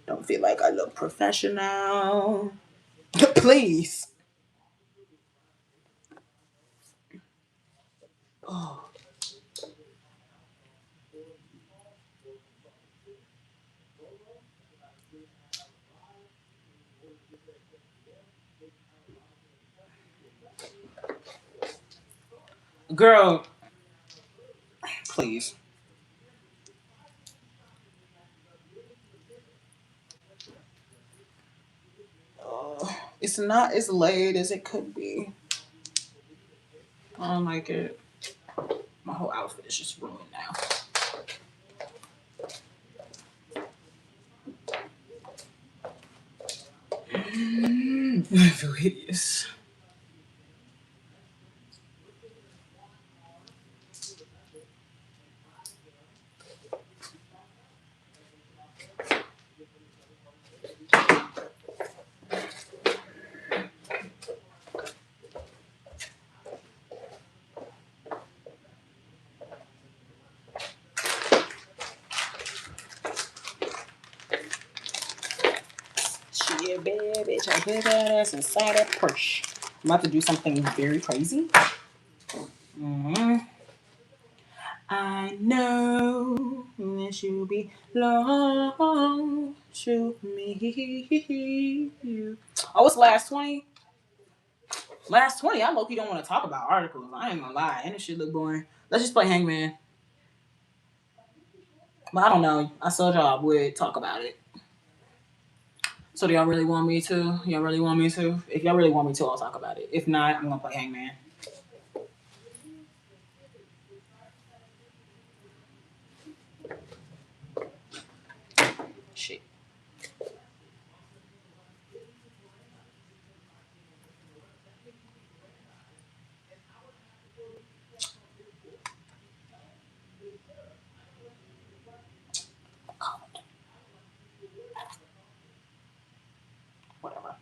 Don't feel like I look professional. Please. Oh. Girl, please. It's not as late as it could be. I don't like it. My whole outfit is just ruined now. I feel hideous. Shit, bad bitch. I put that ass inside that purse. I'm about to do something very crazy. I know that you belong to me. Oh, it's last 20. Last 20. I low-key don't want to talk about articles. I ain't gonna lie. And this shit look boring. Let's just play Hangman. But I don't know. I told y'all I would talk about it. So do y'all really want me to? Y'all really want me to? If y'all really want me to, I'll talk about it. If not, I'm gonna play Hangman. Shit. Whatever.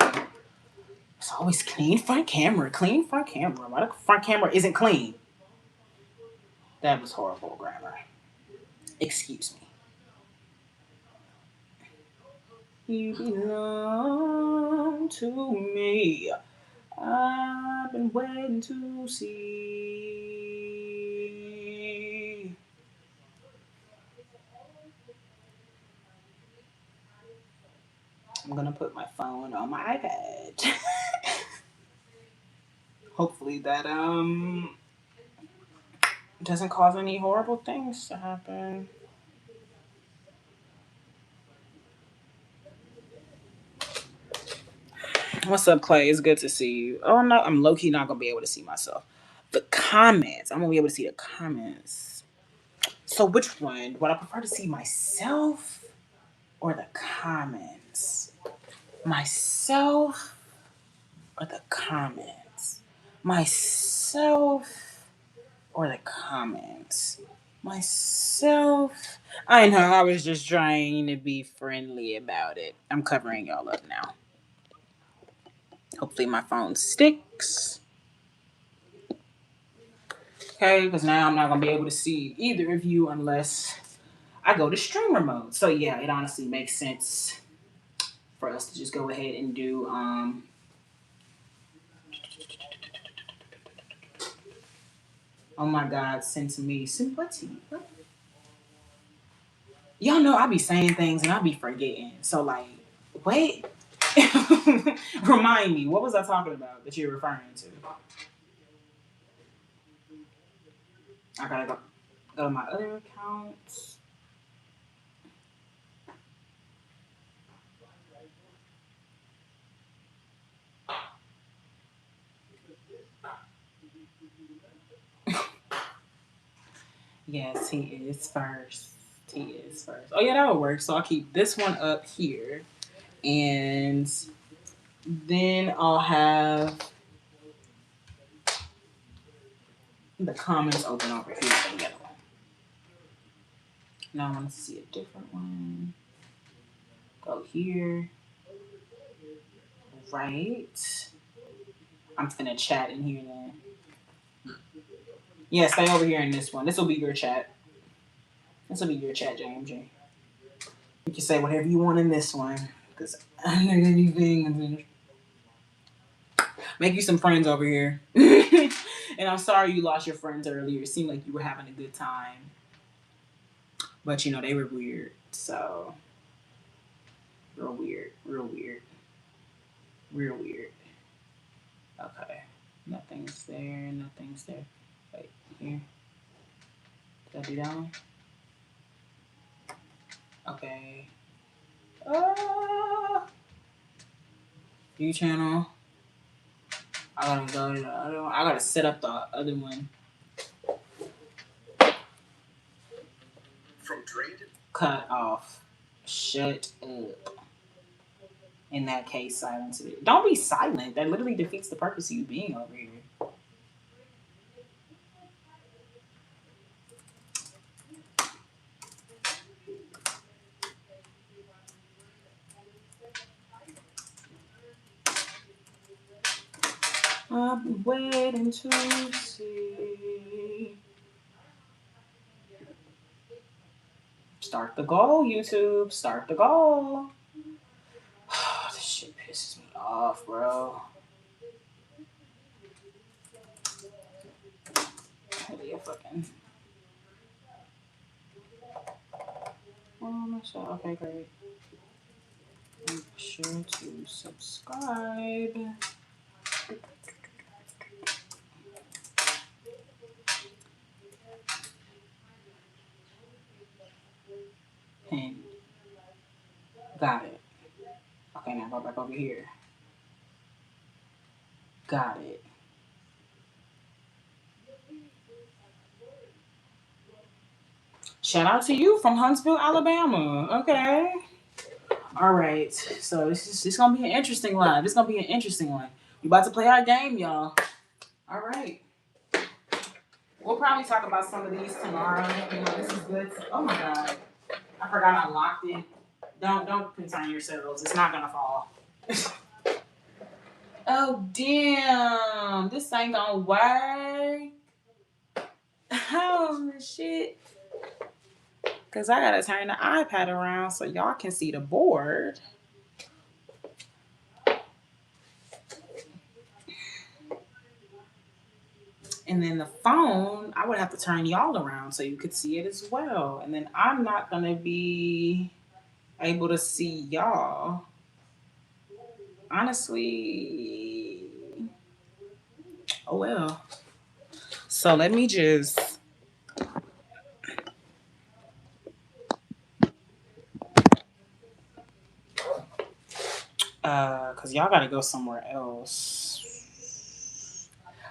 It's always clean front camera. Clean front camera. Why the front camera isn't clean? That was horrible grammar. Excuse me. You belong to me. I've been waiting to see. I'm gonna put my phone on my iPad. Hopefully that doesn't cause any horrible things to happen. What's up, Clay? It's good to see you. Oh no, I'm low key not gonna be able to see myself. The comments. I'm gonna be able to see the comments. So which one? Would I prefer to see myself or the comments? Myself or the comments? Myself or the comments? Myself. I know, I was just trying to be friendly about it. I'm covering y'all up now. Hopefully my phone sticks. Okay, because now I'm not going to be able to see either of you unless I go to streamer mode. So yeah, it honestly makes sense for us to just go ahead and do oh my god, send to me. Send what to you? What? Y'all know I be saying things and I be forgetting. So like, wait. Remind me, what was I talking about that you're referring to? I gotta go to my other accounts. Yes, he is first. He is first. Oh yeah, that would work. So I'll keep this one up here, and then I'll have the comments open over here for the other one. Now I want to see a different one. Go here. Right. I'm finna chat in here then. Yeah, stay over here in this one. This will be your chat. This will be your chat, JMJ. You can say whatever you want in this one. Because I don't know anything. Make you some friends over here. And I'm sorry you lost your friends earlier. It seemed like you were having a good time. But, they were weird. So, real weird. Real weird. Real weird. Okay. Nothing's there. Nothing's there. Wait, here. Did I do that one? Okay. View channel. I gotta go to the other one. I gotta set up the other one. From trade? Cut off. Shut up. In that case, silence it. Don't be silent. That literally defeats the purpose of you being over here. I'm waiting to see. Start the goal, YouTube. Start the goal. This shit pisses me off, bro. Really a fucking. Oh, my shot. Okay, great. Make sure to subscribe. And got it. Okay, now go back over here. Got it. Shout out to you from Huntsville, Alabama. Okay. All right. So this gonna be an interesting live. This gonna be an interesting one. We about to play our game, y'all. All right. We'll probably talk about some of these tomorrow. This is good. Oh my god. I forgot I locked it. Don't concern yourselves. It's not gonna fall. Oh damn. This ain't gonna work. Oh shit. Cause I gotta turn the iPad around so y'all can see the board. And then the phone, I would have to turn y'all around so you could see it as well. And then I'm not gonna be able to see y'all. Honestly, oh well. So let me just cause y'all gotta go somewhere else.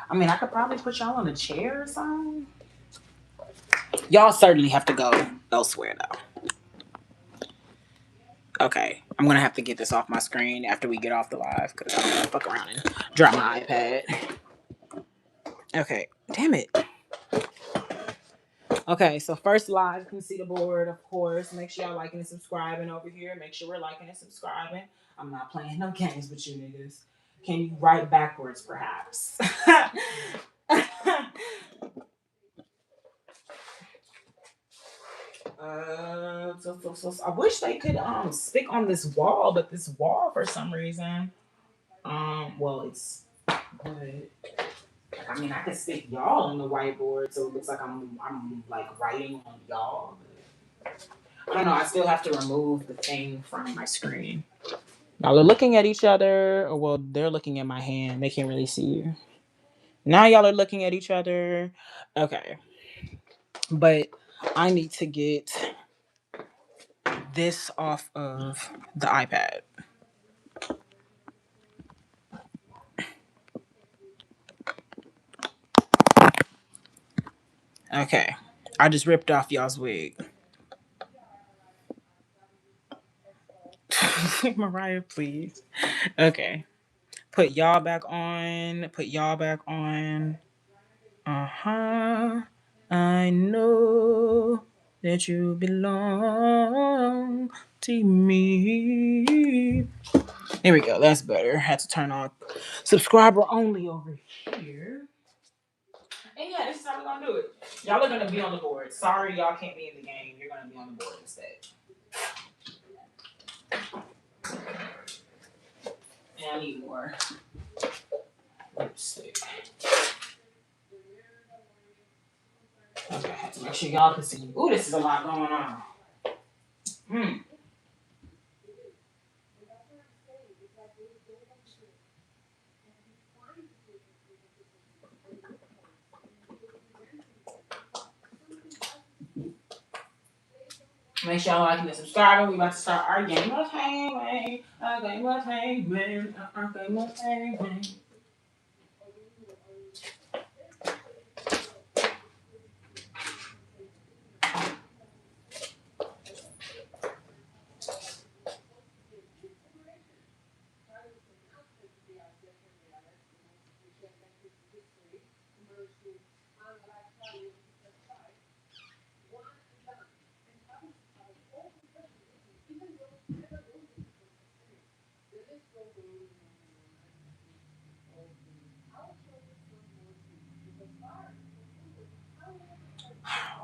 I mean, I could probably put y'all on a chair or something. Y'all certainly have to go elsewhere though. Okay, I'm gonna have to get this off my screen after we get off the live because I don't want to fuck around and drop my iPad. Okay, damn it. Okay, so first live, you can see the board, of course. Make sure y'all liking and subscribing over here. Make sure we're liking and subscribing. I'm not playing no games with you niggas. Can you write backwards, perhaps? I wish they could stick on this wall, but this wall for some reason, well, it's good. I mean, I could stick y'all on the whiteboard so it looks like I'm like writing on y'all. I don't know. I still have to remove the thing from my screen. Y'all are looking at each other. Or, well, they're looking at my hand. They can't really see you. Now y'all are looking at each other. Okay. But I need to get this off of the iPad. Okay. I just ripped off y'all's wig. Mariah, please. Okay. Put y'all back on. Put y'all back on. Uh-huh. I know that you belong to me. There we go. That's better. Had to turn on subscriber only over here. And yeah, this is how we're gonna do it. Y'all are gonna be on the board. Sorry, y'all can't be in the game. You're gonna be on the board instead. And I need more lipstick. Okay, I have to make sure y'all can see. Ooh, this is a lot going on. Make sure y'all liking and subscribing. We about to start our game of Hangman. Our game of Hangman. Our game of Hangman.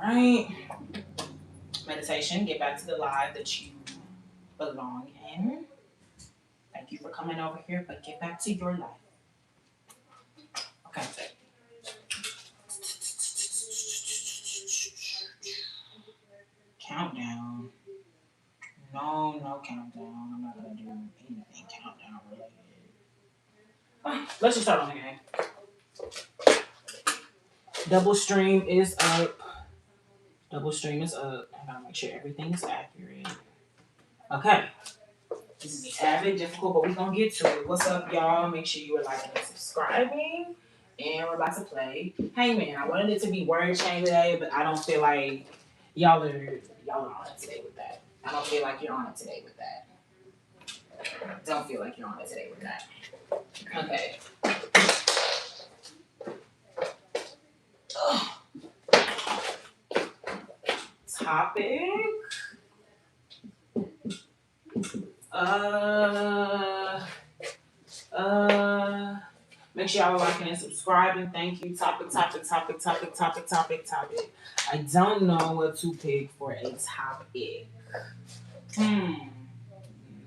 Alright. Meditation. Get back to the live that you belong in. Thank you for coming over here, but get back to your life. Okay. Countdown. No countdown. I'm not gonna do anything countdown related. Let's just start on the game. Double stream is up. Double stream is up. I gotta make sure everything is accurate. Okay. This is a tad bit difficult, but we're gonna get to it. What's up, y'all? Make sure you are liking and subscribing. And we're about to play Hangman. I wanted it to be word chain today, but I don't feel like y'all are on it today with that. I don't feel like you're on it today with that. Don't feel like you're on it today with that. Okay. Ugh. Topic. Make sure y'all are liking and subscribing. Thank you. Topic. I don't know what to pick for a topic.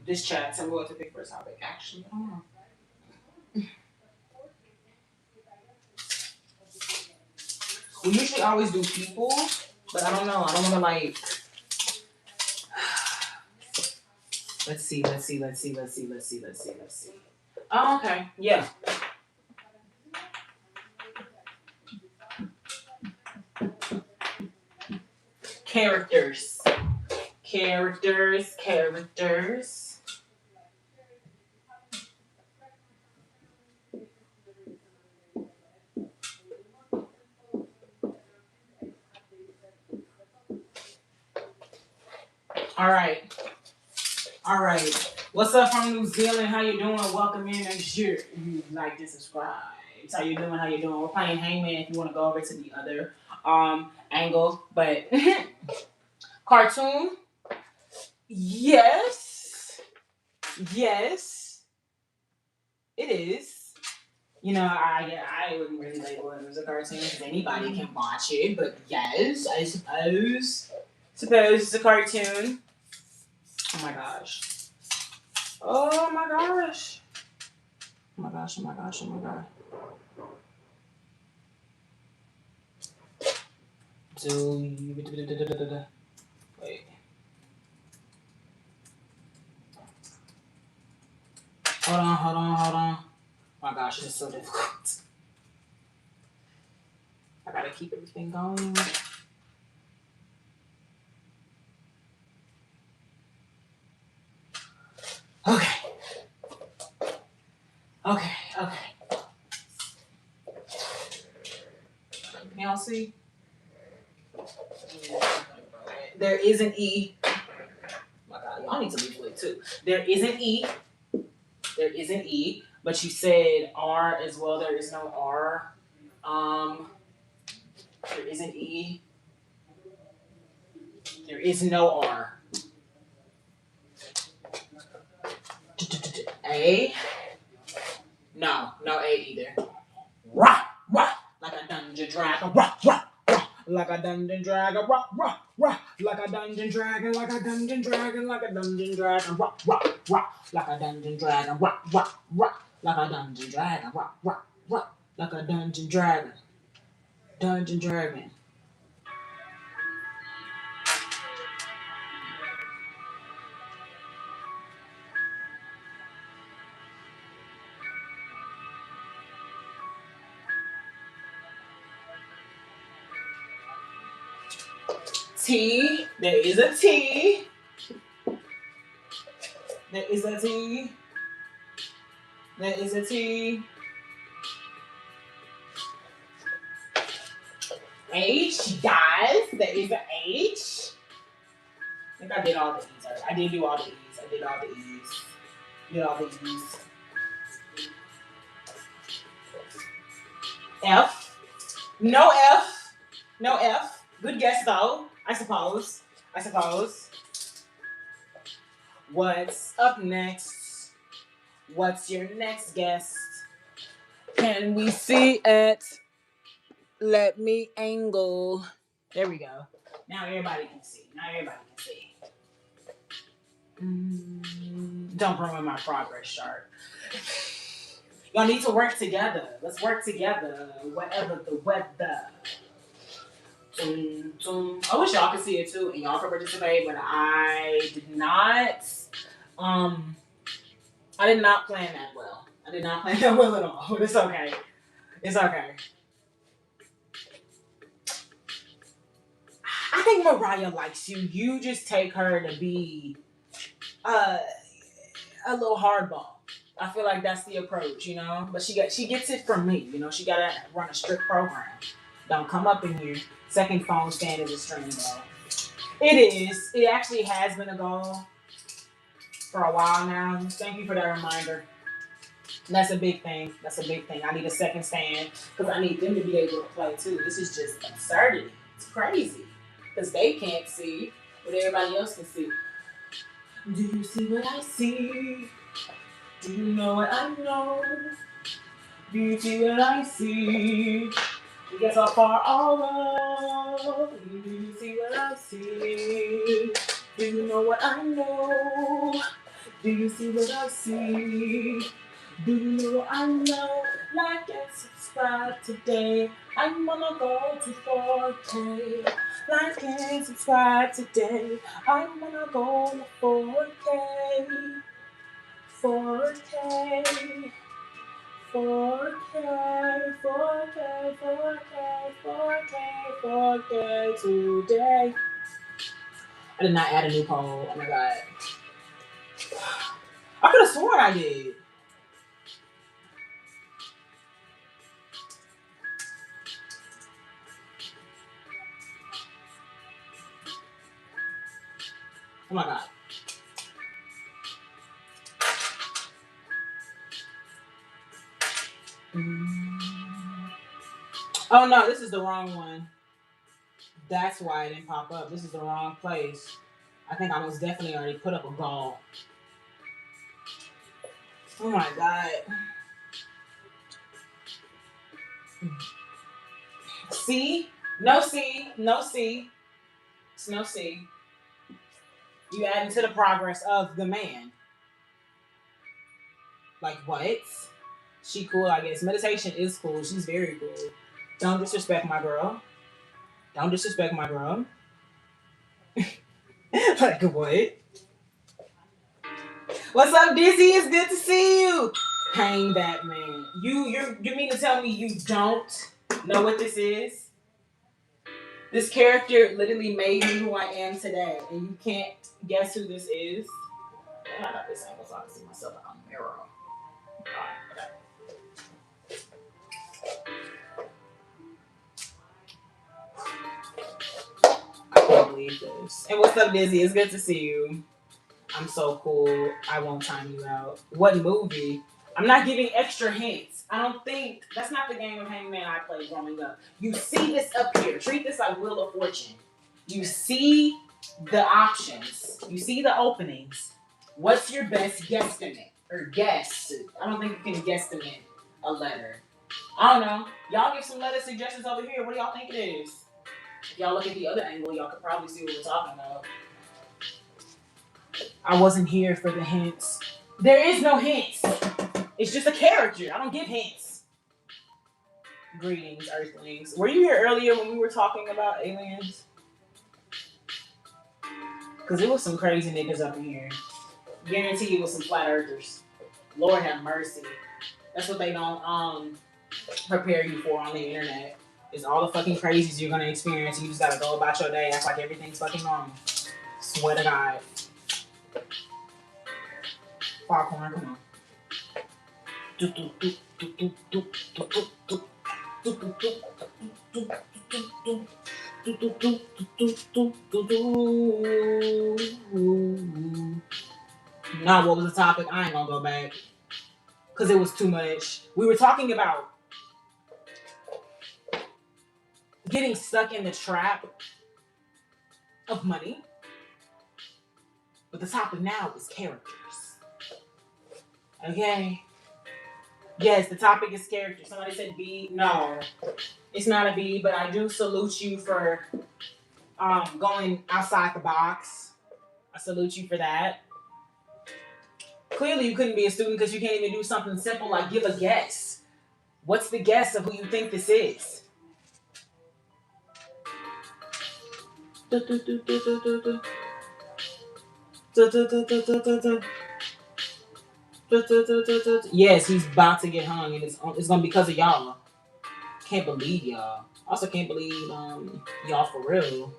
This chat, tell me what to pick for a topic. Actually, I don't know. We usually always do people, but I don't know. I don't want to like. Let's see. Oh, okay. Yeah. Characters. All right. What's up from New Zealand? How you doing? Welcome in. Make sure you like and subscribe. How you doing? We're playing Hangman. If you want to go over to the other angle, but cartoon. Yes, it is. You know, I wouldn't really label it as a cartoon because anybody can watch it. But yes, I suppose it's a cartoon. Oh my gosh. Oh my gosh. Wait. Hold on. Oh my gosh, it's so difficult. I gotta keep everything going. Okay. Can y'all see? There is an E. Oh my God, y'all need to lose weight too. There is an E. But you said R as well. There is no R. There is an E. There is no R. A. No A either. Rah, rah, like a dungeon dragon. Rah, rah, rah, like a dungeon dragon. Rah, rah, rah, like a dungeon dragon. Like a dungeon dragon. Like a dungeon dragon. Rah, rah, rah, like a dungeon dragon. Rah, rah, rah, like a dungeon dragon. Rah, rah, rah, like a dungeon dragon. Dungeon dragon. T. There is a T. There is a T. There is a T. H, guys. There is a H. I think I did all the E's. I did do all the E's. I did all the E's. Did all the E's. F. No F. No F. Good guess though. I suppose. What's up next? What's your next guest? Can we see it? Let me angle. There we go. Now everybody can see. Don't ruin my progress chart. Y'all need to work together. Let's work together. Whatever the weather. I wish y'all could see it too and y'all could participate, but I did not. I did not plan that well. At all. But it's okay. I think Mariah likes you. You just take her to be a little hardball. I feel like that's the approach, you know. But she gets it from me, you know. She gotta run a strict program. Don't come up in here. Second phone stand is a string goal. It is. It actually has been a goal for a while now. Thank you for that reminder. That's a big thing. I need a second stand because I need them to be able to play too. This is just absurdity. It's crazy because they can't see what everybody else can see. Do you see what I see? Do you know what I know? Do you see what I see? Guess how far I'll run. Do you see what I see? Do you know what I know? Do you see what I see? Do you know what I know? Like and subscribe today. I'm gonna go to 4K. Like and subscribe today. I'm gonna go to 4K. 4K. 4K, 4K, 4K, 4K, 4K today. I did not add a new poll. Oh my god. I could have sworn I did. Oh my god. Oh no, this is the wrong one. That's why it didn't pop up. This is the wrong place. I think I most definitely already put up a goal. Oh my god. C? No C. No C. It's no C. You adding to the progress of the man. Like what? She cool, I guess. Meditation is cool. She's very cool. Don't disrespect my girl. Like what? What's up, Dizzy? It's good to see you. Hang that man. You mean to tell me you don't know what this is? This character literally made me who I am today, and you can't guess who this is. I got this angle so I can see myself on the mirror. I can't believe this. And what's up, Dizzy? It's good to see you. I'm so cool. I won't time you out. What movie? I'm not giving extra hints. I don't think that's not the game of Hangman I played growing up. You see this up here. Treat this like Wheel of Fortune. You see the options. You see the openings. What's your best guesstimate or guess? I don't think you can guesstimate a letter. I don't know. Y'all give some letter suggestions over here. What do y'all think it is? If y'all look at the other angle, y'all could probably see what we're talking about. I wasn't here for the hints. There is no hints. It's just a character. I don't give hints. Greetings, Earthlings. Were you here earlier when we were talking about aliens? Because it was some crazy niggas up in here. Guarantee it was some flat earthers. Lord have mercy. That's what they don't prepare you for on the internet. Is all the fucking crazies you're gonna experience. And you just gotta go about your day, act like everything's fucking normal. Swear to God. Popcorn, come on. Now, what was the topic? I ain't gonna go back because it was too much. We were talking about getting stuck in the trap of money, but the topic now is characters. Okay. Yes, the topic is characters. Somebody said B. No, it's not a B, but I do salute you for going outside the box. I salute you for that. Clearly, you couldn't be a student because you can't even do something simple like give a guess. What's the guess of who you think this is? Yes, he's about to get hung, and it's gonna be because of y'all. Can't believe y'all. Also, can't believe y'all for real.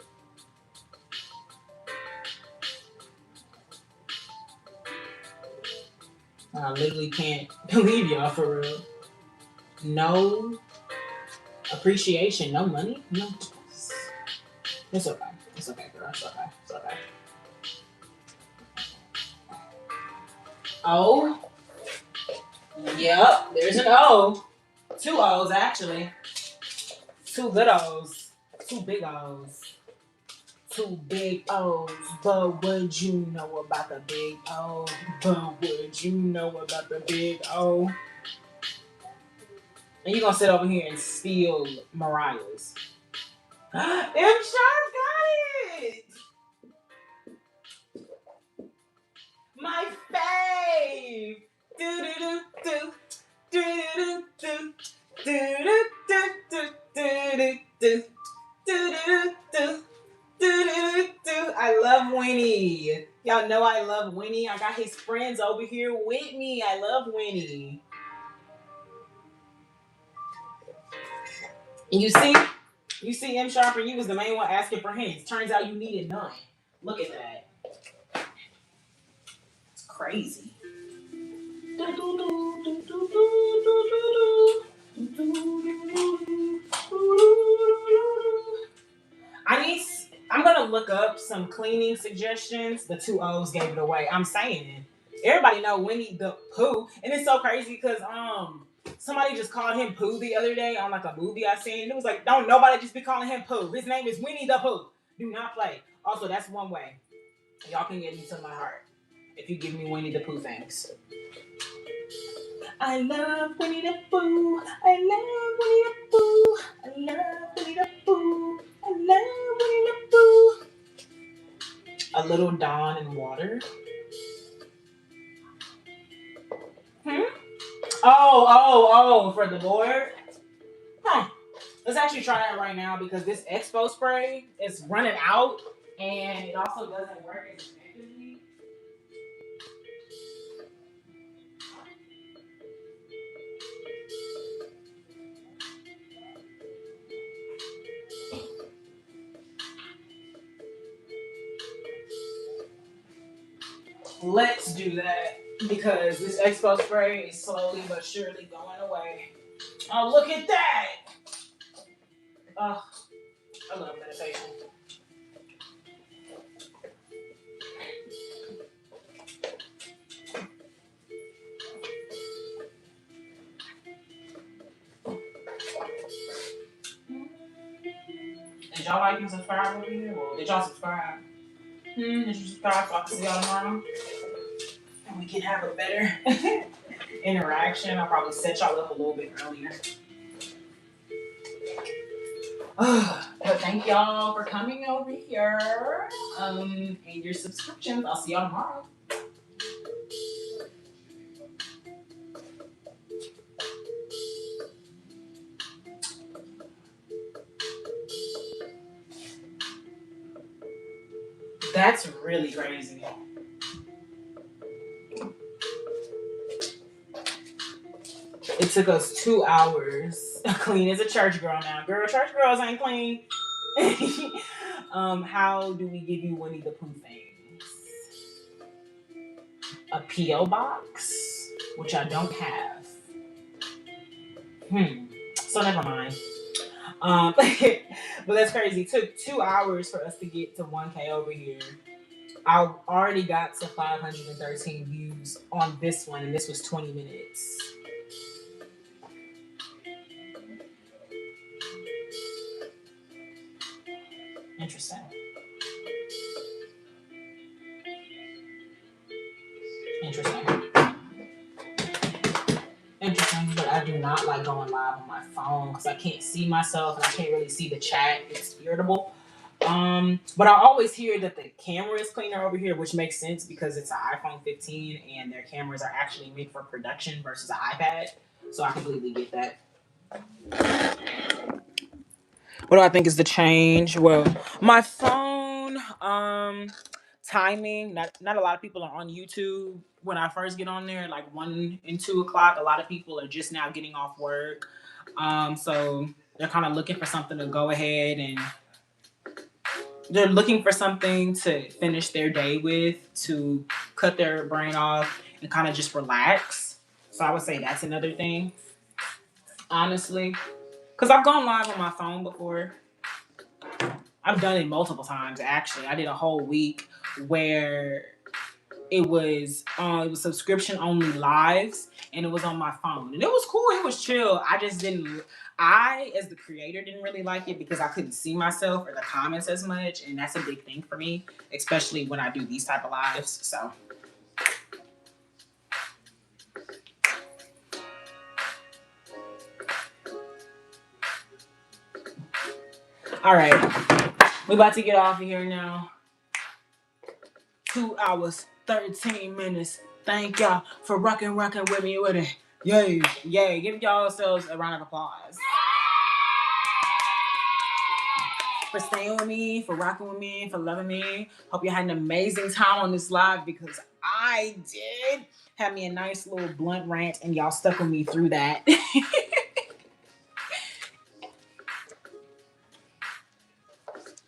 I literally can't believe y'all for real. No appreciation, no money, no. It's okay. It's okay, girl. It's okay. It's okay. O. Yep, there's an O. Two O's actually. Two good O's. Two big O's. Two big O's. But would you know about the big O? But would you know about the big O? And you're gonna sit over here and steal Mariah's. M. Sharp got it! My fave! Do-do-do-do. Do-do-do-do. Do-do-do-do. Do-do-do-do. Do-do-do-do. I love Winnie. Y'all know I love Winnie. I got his friends over here with me. I love Winnie. And you see M. Sharp, and you was the main one asking for hints. Turns out you needed none. Look at that. It's crazy. I'm gonna look up some cleaning suggestions. The two O's gave it away. I'm saying everybody know Winnie the Pooh, and it's so crazy because somebody just called him Pooh the other day on like a movie I seen. It was like, don't nobody just be calling him Pooh. His name is Winnie the Pooh. Do not play. Also, that's one way y'all can get me to my heart if you give me Winnie the Pooh thanks. I love Winnie the Pooh. I love Winnie the Pooh. I love Winnie the Pooh. I love Winnie the Pooh. A little Dawn and water. Oh, for the Lord. Huh. Let's actually try that right now because this Expo spray is running out and it also doesn't work as effectively. Let's do that because this expo spray is slowly but surely going away. Oh, look at that! Oh, I love meditation. Did y'all like and subscribe over here? Well, did y'all subscribe? Did you subscribe so I can see y'all tomorrow? And we can have a better interaction. I'll probably set y'all up a little bit earlier. But thank y'all for coming over here. And your subscriptions. I'll see y'all tomorrow. That's really crazy. It took us 2 hours. Clean as a church girl now. Girl, church girls ain't clean. How do we give you Winnie the Pooh things? A P.O. box, which I don't have. So never mind. But that's crazy. It took 2 hours for us to get to 1K over here. I already got to 513 views on this one, and this was 20 minutes. Interesting. Interesting, but I do not like going live on my phone because I can't see myself and I can't really see the chat. It's irritable. But I always hear that the camera is cleaner over here, which makes sense because it's an iPhone 15 and their cameras are actually made for production versus an iPad. So I completely get that. What do I think is the change? Well, my phone, timing. Not a lot of people are on YouTube when I first get on there, like 1 and 2 o'clock. A lot of people are just now getting off work. So they're kind of looking for something to go ahead and they're looking for something to finish their day with, to cut their brain off and kind of just relax. So I would say that's another thing, honestly. Because I've gone live on my phone before. I've done it multiple times, actually. I did a whole week where it was subscription only lives and it was on my phone. And it was cool, it was chill. I, as the creator, didn't really like it because I couldn't see myself or the comments as much, and that's a big thing for me, especially when I do these type of lives. So all right, we about to get off of here now. 2 hours, 13 minutes. Thank y'all for rocking with me with it. Yay, yay. Give y'all yourselves a round of applause. For staying with me, for rocking with me, for loving me. Hope you had an amazing time on this live because I did. Had me a nice little blunt rant and y'all stuck with me through that.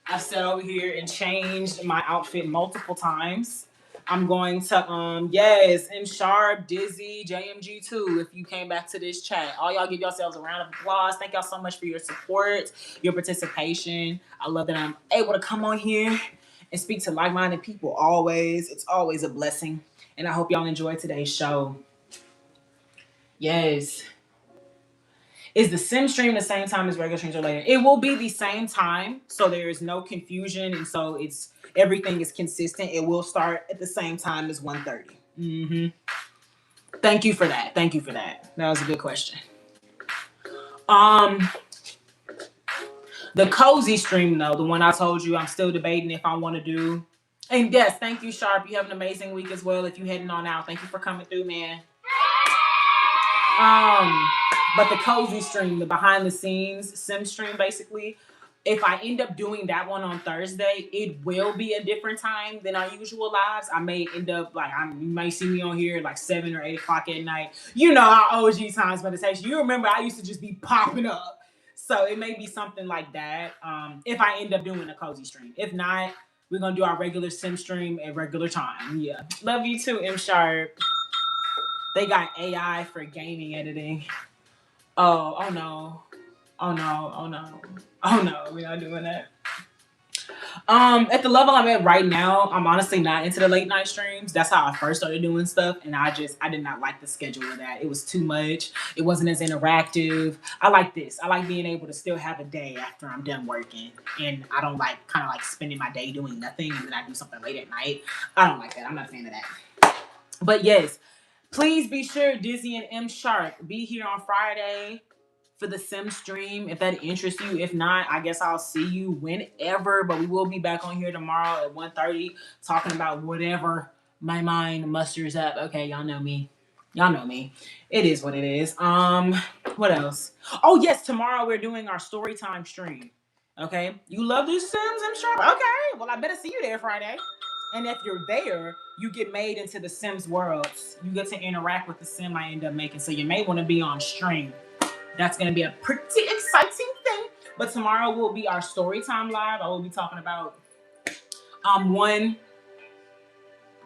I've sat over here and changed my outfit multiple times. I'm going to yes, M Sharp, Dizzy, JMG2. If you came back to this chat, all y'all give yourselves a round of applause. Thank y'all so much for your support, your participation. I love that I'm able to come on here and speak to like-minded people always. It's always a blessing. And I hope y'all enjoyed today's show. Yes. Is the sim stream the same time as regular streams or later? It will be the same time, so there is no confusion, and so everything is consistent. It will start at the same time as 1:30. Thank you for that. That was a good question. The cozy stream though, the one I told you I'm still debating if I want to do. And yes, thank you, Sharp. You have an amazing week as well. If you heading on out, thank you for coming through, man. But the cozy stream, the behind the scenes sim stream, basically, if I end up doing that one on Thursday, it will be a different time than our usual lives. I may end up you might see me on here like 7 or 8 o'clock at night. You know our OG times meditation. You remember I used to just be popping up. So it may be something like that. If I end up doing a cozy stream. If not, We're gonna do our regular sim stream at regular time. Yeah. Love you too, M Sharp. They got AI for gaming editing. Oh no. Oh no. Oh no. Oh no. We're not doing that. At the level I'm at right now, I'm honestly not into the late night streams. That's how I first started doing stuff, and I did not like the schedule of that. It was too much. It wasn't as interactive. I like this. I like being able to still have a day after I'm done working, and I don't like kind of like spending my day doing nothing, and then I do something late at night. I don't like that. I'm not a fan of that. But yes, please be sure Dizzy and M Sharp be here on Friday for the sim stream if that interests you. If not, I guess I'll see you whenever, but we will be back on here tomorrow at 1:30 talking about whatever my mind musters up. Okay, y'all know me. Y'all know me. It is what it is. What else? Oh yes, tomorrow we're doing our story time stream. Okay, you love these sims, I'm sure. Okay, well I better see you there Friday. And if you're there, you get made into the Sims worlds. You get to interact with the sim I end up making. So you may want to be on stream. That's going to be a pretty exciting thing. But tomorrow will be our story time live. I will be talking about one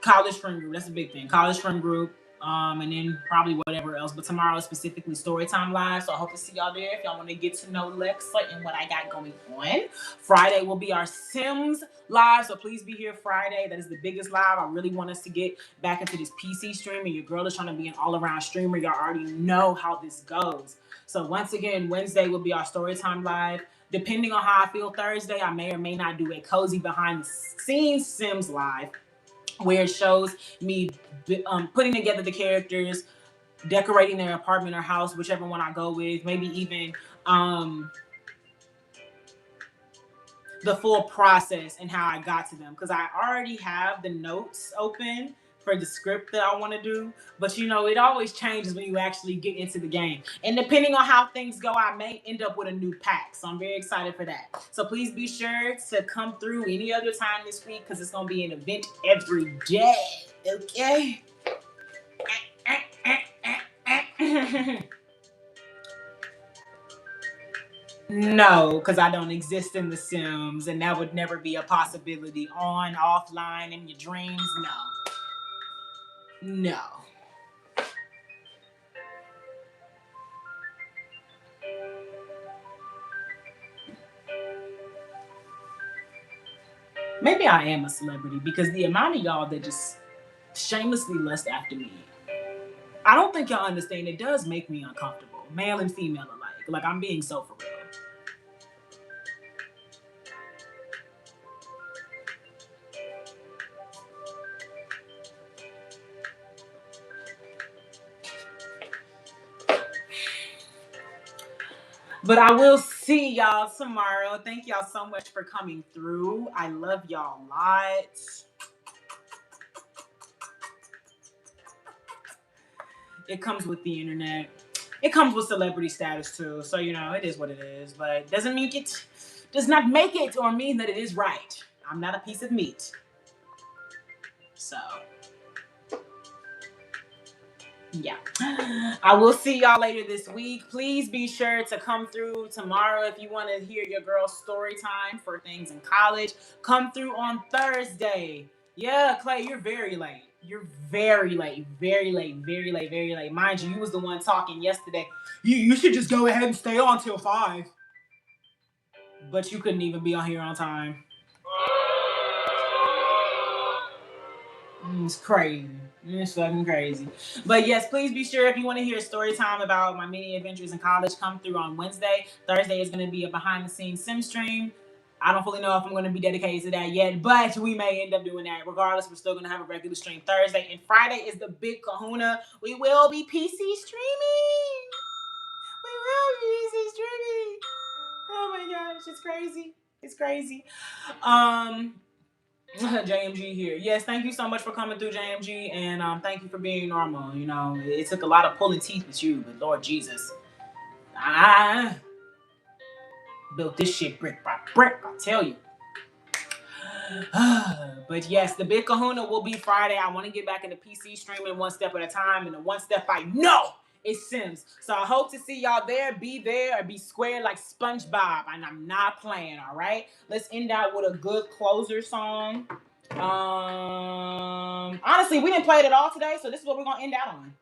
college friend group. That's a big thing. College friend group. And then probably whatever else. But tomorrow is specifically Storytime Live. So I hope to see y'all there if y'all want to get to know Lexa and what I got going on. Friday will be our Sims Live. So please be here Friday. That is the biggest live. I really want us to get back into this PC streaming. Your girl is trying to be an all-around streamer. Y'all already know how this goes. So once again, Wednesday will be our Storytime Live. Depending on how I feel Thursday, I may or may not do a cozy behind the scenes Sims Live, where it shows me putting together the characters, decorating their apartment or house, whichever one I go with, maybe even the full process and how I got to them. Because I already have the notes open for the script that I want to do. But you know, it always changes when you actually get into the game. And depending on how things go, I may end up with a new pack. So I'm very excited for that. So please be sure to come through any other time this week because it's going to be an event every day. Okay? No, because I don't exist in The Sims, and that would never be a possibility. On, offline, in your dreams, no. No. Maybe I am a celebrity because the amount of y'all that just shamelessly lust after me, I don't think y'all understand. It does make me uncomfortable, male and female alike. Like, I'm being so for real. But I will see y'all tomorrow. Thank y'all so much for coming through. I love y'all a lot. It comes with the internet. It comes with celebrity status too. So, you know, it is what it is. But does not make it or mean that it is right. I'm not a piece of meat. So, yeah. I will see y'all later this week. Please be sure to come through tomorrow if you want to hear your girl's story time for things in college. Come through on Thursday. Yeah, Clay, you're very late. You're very late. Very late. Very late. Very late. Mind you, you was the one talking yesterday. You should just go ahead and stay on till 5. But you couldn't even be on here on time. It's crazy. It's fucking crazy. But yes, please be sure if you want to hear a story time about my many adventures in college, come through on Wednesday. Thursday is going to be a behind the scenes sim stream. I don't fully know if I'm going to be dedicated to that yet, but we may end up doing that. Regardless, we're still going to have a regular stream Thursday. And Friday is the big kahuna. We will be PC streaming. We will be PC streaming. Oh my gosh, it's crazy. It's crazy. JMG here. Yes, thank you so much for coming through, JMG, and thank you for being normal. You know, it took a lot of pulling teeth with you, but Lord Jesus, I built this shit brick by brick, I tell you. But yes, the big kahuna will be Friday. I want to get back into PC streaming one step at a time, and the one step I know It's Sims. So I hope to see y'all there. Be there or be squared like SpongeBob. And I'm not playing, all right? Let's end out with a good closer song. Honestly, we didn't play it at all today, so this is what we're gonna end out on.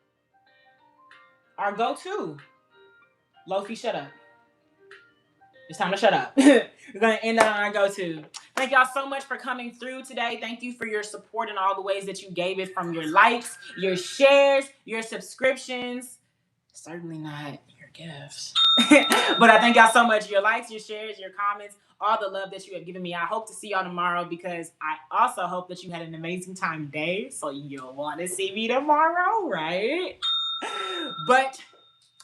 Our go-to. Lofi, shut up. It's time to shut up. We're gonna end on our go-to. Thank y'all so much for coming through today. Thank you for your support in all the ways that you gave it, from your likes, your shares, your subscriptions. Certainly not your gifts. But I thank y'all so much. Your likes, your shares, your comments, all the love that you have given me. I hope to see y'all tomorrow, because I also hope that you had an amazing time today. So you'll want to see me tomorrow, right? But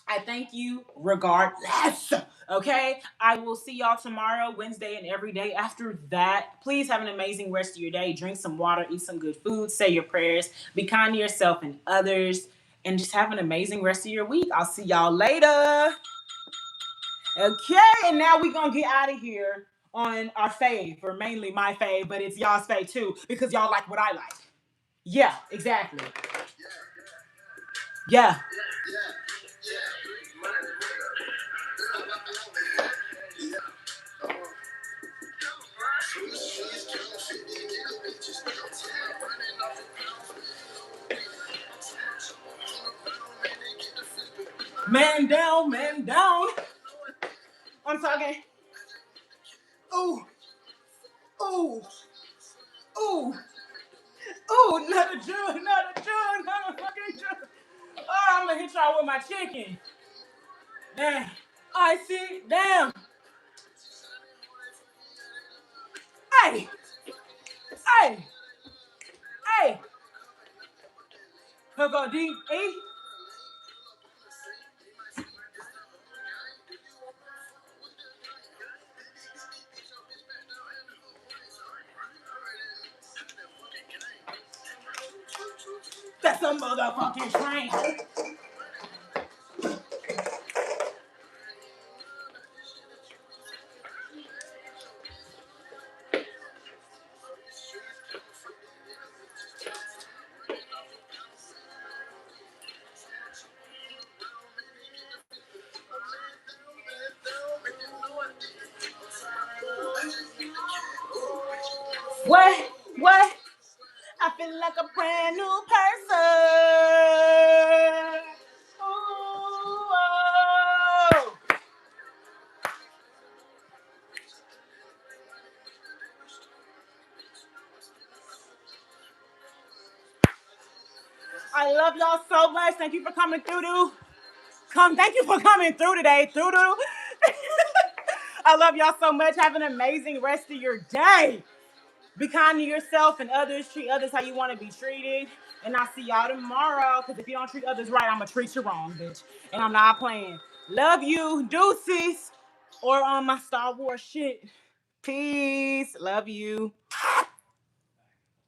I thank you regardless. Okay? I will see y'all tomorrow, Wednesday, and every day after that. Please have an amazing rest of your day. Drink some water, eat some good food, say your prayers, be kind to yourself and others, and just have an amazing rest of your week. I'll see y'all later. Okay, and now we're gonna get out of here on our fave, or mainly my fave, but it's y'all's fave too, because y'all like what I like. Yeah, exactly. Yeah. Man down, man down. I'm talking. Ooh, ooh, ooh, ooh, not a jug, not a jug, not a fucking jug. Oh, I'm gonna hit y'all with my chicken. Damn. I see, damn. Hey, hey, hey. Hook on D-E. That's a motherfucking train. What? What? I feel like a brand new person. Ooh, oh. I love y'all so much. Thank you for coming through. Thank you for coming through today. I love y'all so much. Have an amazing rest of your day. Be kind to yourself and others. Treat others how you want to be treated. And I'll see y'all tomorrow. Because if you don't treat others right, I'm going to treat you wrong, bitch. And I'm not playing. Love you. Deuces. Or on my Star Wars shit. Peace. Love you.